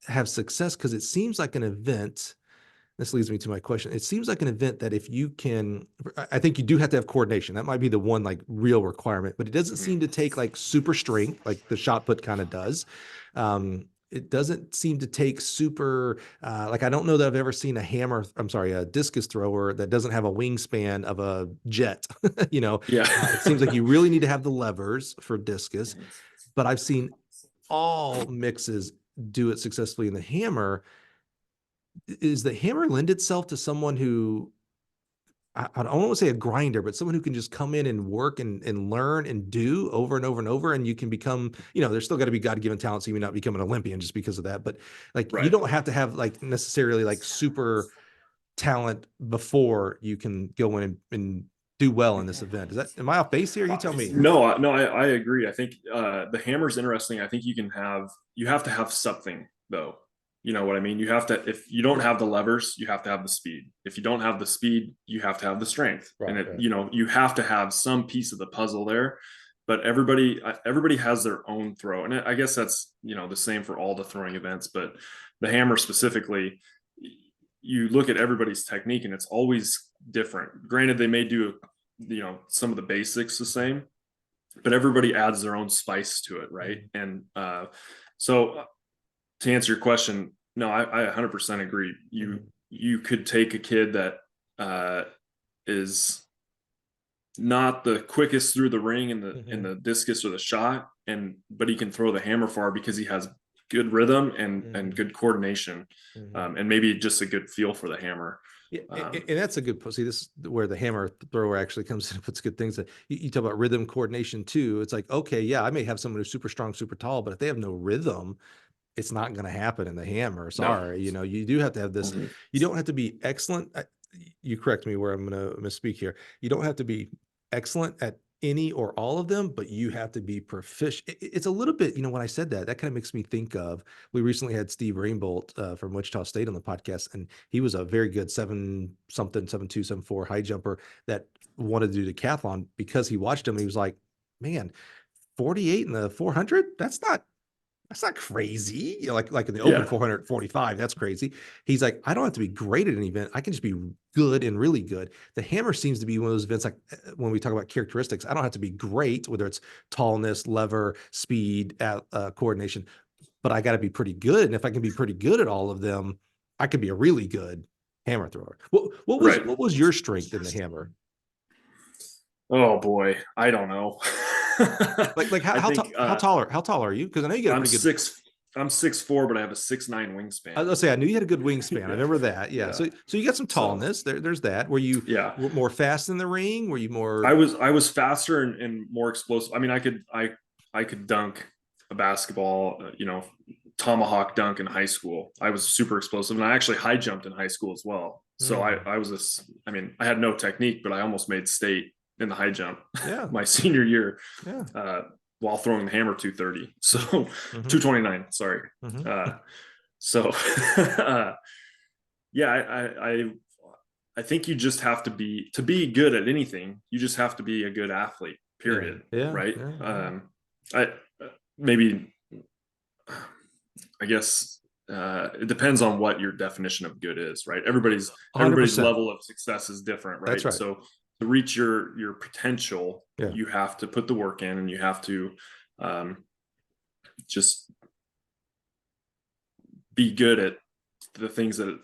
Speaker 2: have success, because it seems like an event. This leads me to my question. It seems like an event that if you can, I think you do have to have coordination. That might be the one, like, real requirement, but it doesn't seem to take, like, super strength, like the shot put kind of does. It doesn't seem to take super, like, I don't know that I've ever seen a discus thrower that doesn't have a wingspan of a jet. It seems like you really need to have the levers for discus, but I've seen all mixes do it successfully in the hammer. Is the hammer lend itself to someone who I don't want to say a grinder, but someone who can just come in and work and learn and do over and over and over. And you can become, there's still got to be God-given talent. So you may not become an Olympian just because of that, but like, you
Speaker 1: Right.
Speaker 2: don't have to have like necessarily like super talent before you can go in and do well in this event. Am I off base here? You tell me.
Speaker 1: No, no, I agree. I think the hammer's interesting. I think you have to have something though. You know what I mean? You have to, if you don't have the levers, you have to have the speed. If you don't have the speed, you have to have the strength.
Speaker 2: Right,
Speaker 1: And
Speaker 2: right.
Speaker 1: you have to have some piece of the puzzle there. But everybody has their own throw. And I guess that's, the same for all the throwing events, but the hammer specifically, you look at everybody's technique and it's always different. Granted, they may do, some of the basics the same, but everybody adds their own spice to it. Right. And so to answer your question, no, I 100% agree. You could take a kid that is not the quickest through the ring in the discus or the shot, but he can throw the hammer far because he has good rhythm and good coordination, and maybe just a good feel for the hammer.
Speaker 2: Yeah, and that's a good see. This is where the hammer thrower actually comes in and puts good things. That you talk about rhythm coordination too. It's like, okay, yeah, I may have someone who's super strong, super tall, but if they have no rhythm, it's not going to happen in the hammer. Sorry,
Speaker 1: No.
Speaker 2: you do have to have this. You don't have to be excellent. You correct me where I'm going to misspeak here. You don't have to be excellent at any or all of them, but you have to be proficient. It's a little bit, when I said that kind of makes me think of, we recently had Steve Rainbolt from Wichita State on the podcast, and he was a very good 7-something, 7.2, 7.4 high jumper that wanted to do decathlon because he watched him. And he was like, man, 48 in the 400, that's not crazy. Like in the open 445, that's crazy. He's like, I don't have to be great at an event. I can just be good and really good. The hammer seems to be one of those events, like when we talk about characteristics, I don't have to be great, whether it's tallness, lever, speed, coordination, but I got to be pretty good. And if I can be pretty good at all of them, I could be a really good hammer thrower. What was your strength in the hammer?
Speaker 1: Oh boy, I don't know.
Speaker 2: Like how tall are you? Because I know you get a pretty good.
Speaker 1: I'm 6'4", but I have a 6'9" wingspan.
Speaker 2: I was gonna say I knew you had a good wingspan. I remember that. Yeah. So you got some tallness. There's that. Were you more fast in the ring? Were you more?
Speaker 1: I was faster and more explosive. I mean, I could dunk a basketball, tomahawk dunk in high school. I was super explosive, and I actually high jumped in high school as well. So I had no technique, but I almost made state in the high jump my senior year, while throwing the hammer 230. So 229, sorry. So I think you just have to be good at anything. You just have to be a good athlete, period. Right. I guess it depends on what your definition of good is, right? Everybody's 100%. Level of success is different, right?
Speaker 2: That's right.
Speaker 1: So to reach your potential, you have to put the work in, and you have to just be good at the things that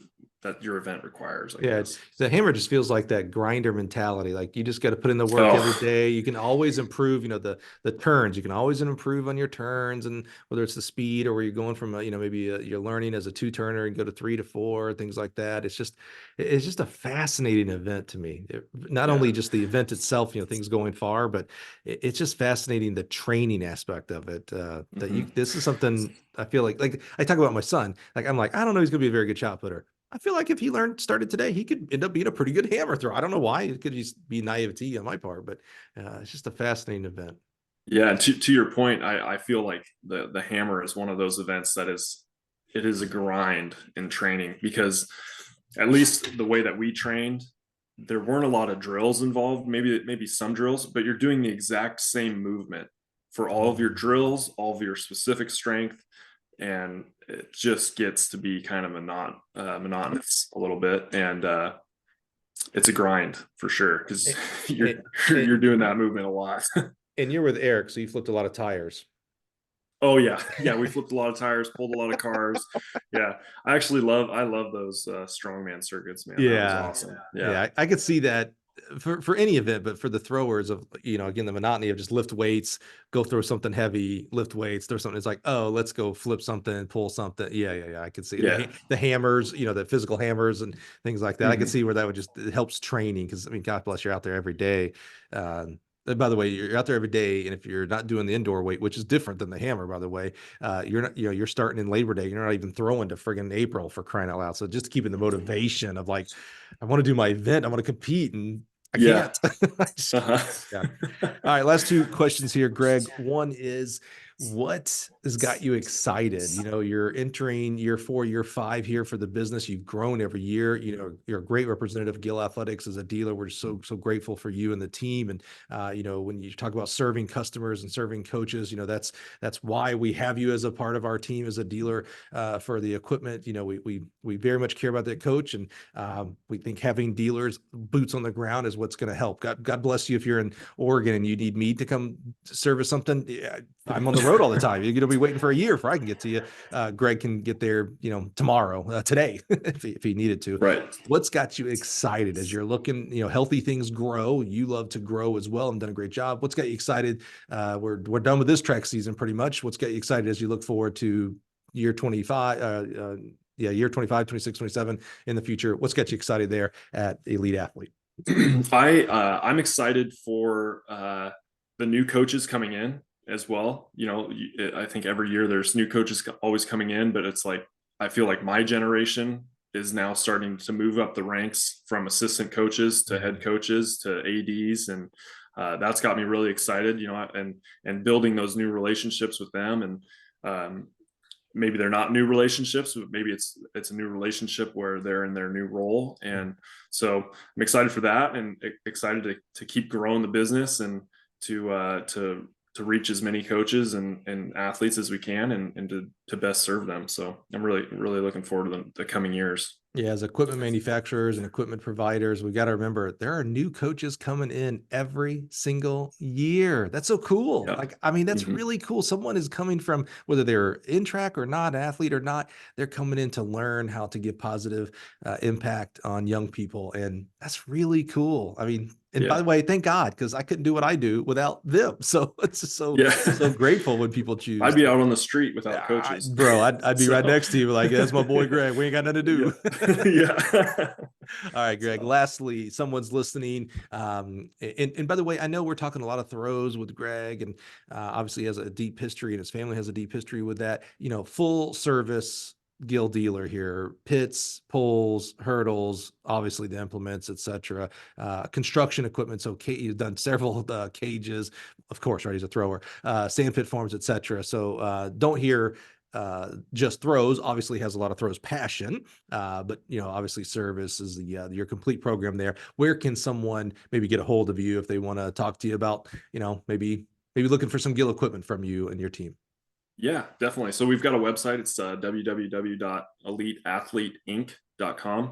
Speaker 1: your event requires. I guess.
Speaker 2: The hammer just feels like that grinder mentality. Like you just got to put in the work every day. You can always improve, the turns, you can always improve on your turns, and whether it's the speed or where you're going from, maybe you're learning as a 2-turner and go to 3 to 4, things like that. It's just a fascinating event to me. Not only just the event itself, things going far, but it's just fascinating, the training aspect of it. This is something I feel like I talk about my son, like, I'm like, I don't know, he's going to be a very good shot putter. I feel like if he started today, he could end up being a pretty good hammer thrower. I don't know why. It could just be naivety on my part, but it's just a fascinating event.
Speaker 1: Yeah, to your point, I feel like the hammer is one of those events that it is a grind in training, because at least the way that we trained, there weren't a lot of drills involved. Maybe some drills, but you're doing the exact same movement for all of your drills, all of your specific strength. And it just gets to be kind of monotonous a little bit, and it's a grind for sure, because you're doing that movement a lot.
Speaker 2: And you're with Eric, so you flipped a lot of tires.
Speaker 1: Oh yeah, we flipped a lot of tires, pulled a lot of cars. Yeah, I love those strongman circuits, man. That was awesome.
Speaker 2: Yeah, I could see that. for any event, but for the throwers of, again, the monotony of just lift weights, go throw something heavy, lift weights, throw something. It's like, oh, let's go flip something, pull something. Yeah. I could see
Speaker 1: Yeah.
Speaker 2: the hammers, the physical hammers and things like that. I could see where that would it helps training. Cause I mean, God bless, you're out there every day. And by the way, you're out there every day. And if you're not doing the indoor weight, which is different than the hammer, by the way, you're not, you're starting in Labor Day. You're not even throwing to friggin' April, for crying out loud. So just keeping the motivation of like, I want to do my event. I want to compete, and I
Speaker 1: Yeah.
Speaker 2: can't. Yeah. All right. Last two questions here, Greg. One is, what has got you excited? You're entering year 4, year 5 here for the business. You've grown every year. You're a great representative of Gill Athletics as a dealer. We're so grateful for you and the team. And, when you talk about serving customers and serving coaches, that's why we have you as a part of our team as a dealer for the equipment. We very much care about that coach. And we think having dealers boots on the ground is what's going to help. God bless you if you're in Oregon and you need me to come service something. I'm on the road all the time. You're going to be waiting for a year before I can get to you. Greg can get there, tomorrow, today, if he needed to.
Speaker 1: Right.
Speaker 2: What's got you excited as you're looking, healthy things grow. You love to grow as well and done a great job. What's got you excited? We're done with this track season pretty much. What's got you excited as you look forward to year 25, year 25, 26, 27 in the future? What's got you excited there at Elite Athlete?
Speaker 1: I'm excited for the new coaches coming in as well. I think every year there's new coaches always coming in, but it's like, I feel like my generation is now starting to move up the ranks from assistant coaches to head coaches to ADs. And that's got me really excited, and building those new relationships with them. And maybe they're not new relationships, but maybe it's a new relationship where they're in their new role. And so I'm excited for that, and excited to keep growing the business, and to reach as many coaches and athletes as we can, and to best serve them. So I'm really, really looking forward to the coming years.
Speaker 2: Yeah, as equipment manufacturers and equipment providers, we got to remember there are new coaches coming in every single year. That's so cool.
Speaker 1: Yep.
Speaker 2: Like, I mean, that's really cool. Someone is coming from, whether they're in track or not, an athlete or not, they're coming in to learn how to give positive impact on young people. And that's really cool. I mean, and by the way, thank God, because I couldn't do what I do without them. So it's just so grateful when people choose.
Speaker 1: I'd be out on the street without coaches,
Speaker 2: bro. I'd be right next to you, like, that's my boy Greg. We ain't got nothing to do.
Speaker 1: Yeah.
Speaker 2: All right, Greg. Lastly, someone's listening. And by the way, I know we're talking a lot of throws with Greg, and obviously he has a deep history, and his family has a deep history with that. Full service Gill dealer here, pits, poles, hurdles, obviously the implements, etc. Construction equipment. So he's done several cages, of course, right? He's a thrower, sand pit forms, etc. So don't hear just throws. Obviously has a lot of throws passion, but obviously service is your complete program there. Where can someone maybe get a hold of you if they want to talk to you about, maybe looking for some Gill equipment from you and your team?
Speaker 1: Yeah, definitely. So we've got a website. It's www.eliteathleteinc.com,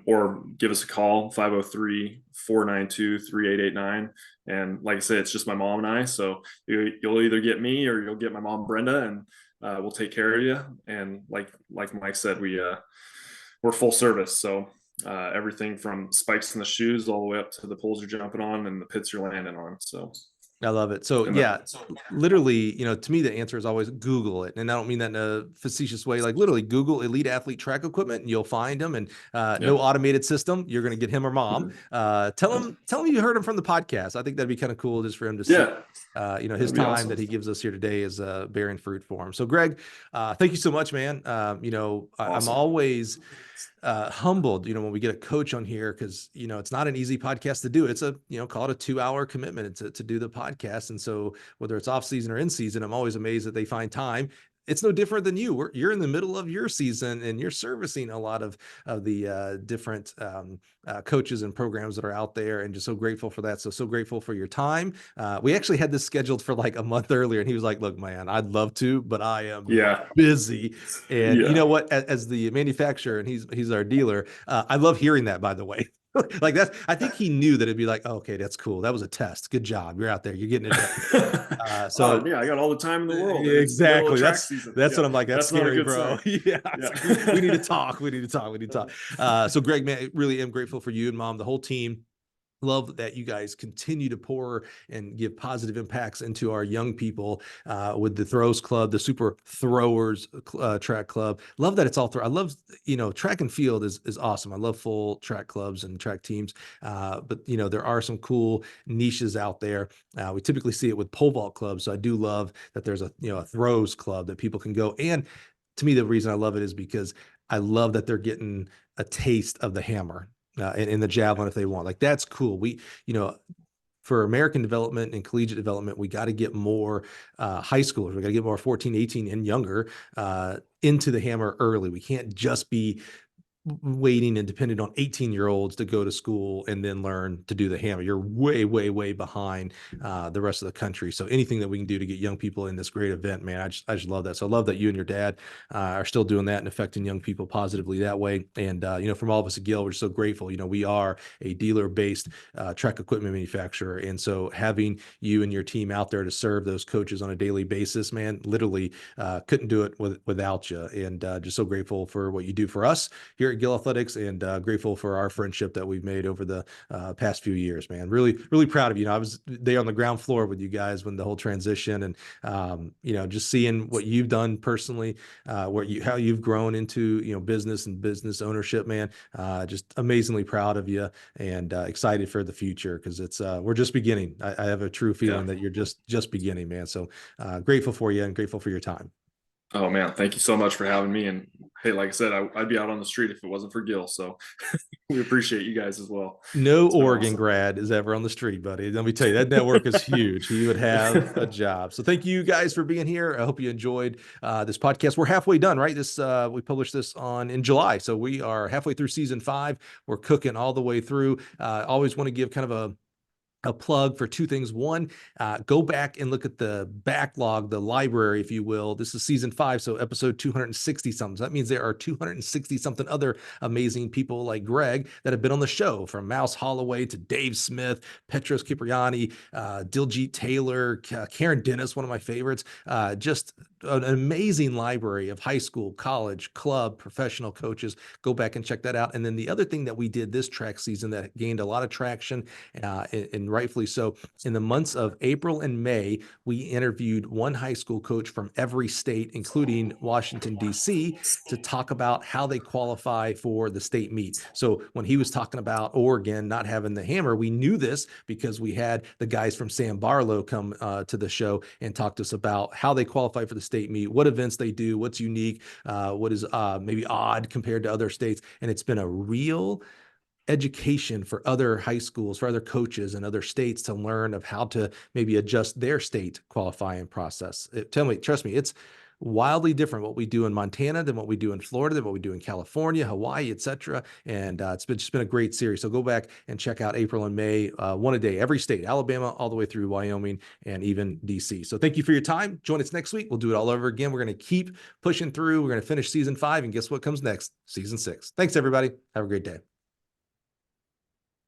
Speaker 1: or give us a call, 503-492-3889. And like I said, it's just my mom and I. So you'll either get me or you'll get my mom, Brenda, and we'll take care of you. And like Mike said, we're full service. So everything from spikes in the shoes all the way up to the poles you're jumping on and the pits you're landing on. So
Speaker 2: I love it. So literally, to me, the answer is always Google it. And I don't mean that in a facetious way, like literally Google Elite Athlete track equipment and you'll find them. And no automated system. You're going to get him or mom. Tell him you heard him from the podcast. I think that'd be kind of cool just for him to see, his time that he gives us here today is bearing fruit for him. So Greg, thank you so much, man. Awesome. I'm always humbled, when we get a coach on here, because, it's not an easy podcast to do. It's a, call it a 2-hour commitment to do the podcast. And so whether it's off season or in season, I'm always amazed that they find time. It's no different than you. You're in the middle of your season and you're servicing a lot of the different coaches and programs that are out there, and just so grateful for that. So grateful for your time. We actually had this scheduled for like a month earlier, and he was like, look, man, I'd love to, but I am busy. And you know what, as the manufacturer, and he's our dealer, I love hearing that, by the way. Like that, I think he knew that it'd be like, oh, okay, that's cool. That was a test. Good job. You're out there. You're getting it done.
Speaker 1: I got all the time in the world.
Speaker 2: Exactly. That's what I'm like. That's scary, bro.
Speaker 1: Yeah.
Speaker 2: We need to talk. So Greg, man, I really am grateful for you and mom, the whole team. love that you guys continue to pour and give positive impacts into our young people with the throws club, the super throwers track club. Love that it's all through. I love, track and field is awesome. I love full track clubs and track teams. But there are some cool niches out there. We typically see it with pole vault clubs. So I do love that there's a throws club that people can go. And to me, the reason I love it is because I love that they're getting a taste of the hammer in the javelin if they want. Like, that's cool. For American development and collegiate development, we got to get more high schoolers. We got to get more 14, 18 and younger into the hammer early. We can't just be waiting and dependent on 18-year-olds to go to school and then learn to do the hammer. You're way, way, way behind the rest of the country. So anything that we can do to get young people in this great event, man, I just love that. So I love that you and your dad are still doing that and affecting young people positively that way. And, from all of us at Gill, we're so grateful. We are a dealer-based track equipment manufacturer. And so having you and your team out there to serve those coaches on a daily basis, man, literally couldn't do it without you. And just so grateful for what you do for us here at Gill Athletics, and grateful for our friendship that we've made over the past few years, man. Really, really proud of you. I was there on the ground floor with you guys when the whole transition, and just seeing what you've done personally, how you've grown into business and business ownership, man. Just amazingly proud of you, and excited for the future, because it's we're just beginning. I have a true feeling that you're just beginning, man. So grateful for you and grateful for your time.
Speaker 1: Oh man, thank you so much for having me. And hey, like I said, I'd be out on the street if it wasn't for Gil. So we appreciate you guys as well.
Speaker 2: No
Speaker 1: It's been
Speaker 2: Oregon
Speaker 1: awesome.
Speaker 2: grad is ever on the street, buddy. Let me tell you, that network is huge. He would have a job. So thank you guys for being here. I hope you enjoyed this podcast. We're halfway done, right? We published this in July. So we are halfway through season 5. We're cooking all the way through. Always want to give kind of a plug for 2 things. One, go back and look at the backlog, the library, if you will. This is season 5, so episode 260 something. So that means there are 260 something other amazing people like Greg that have been on the show, from Mouse Holloway to Dave Smith, Petros Kipriani, Diljit Taylor, Karen Dennis, one of my favorites. Just an amazing library of high school, college, club, professional coaches. Go back and check that out. And then the other thing that we did this track season that gained a lot of traction, and rightfully so, in the months of April and May, we interviewed one high school coach from every state, including Washington, D.C., to talk about how they qualify for the state meet. So when he was talking about Oregon not having the hammer, we knew this because we had the guys from Sam Barlow come to the show and talk to us about how they qualify for the state meet, what events they do, what's unique, what is maybe odd compared to other states. And it's been a real education for other high schools, for other coaches in other states to learn of how to maybe adjust their state qualifying process. Trust me, it's wildly different what we do in Montana than what we do in Florida, than what we do in California, Hawaii, etc. And it's just been a great series. So go back and check out April and May, one a day, every state, Alabama, all the way through Wyoming and even DC. So thank you for your time. Join us next week. We'll do it all over again. We're going to keep pushing through. We're going to finish season 5. And guess what comes next? Season 6. Thanks, everybody. Have a great day.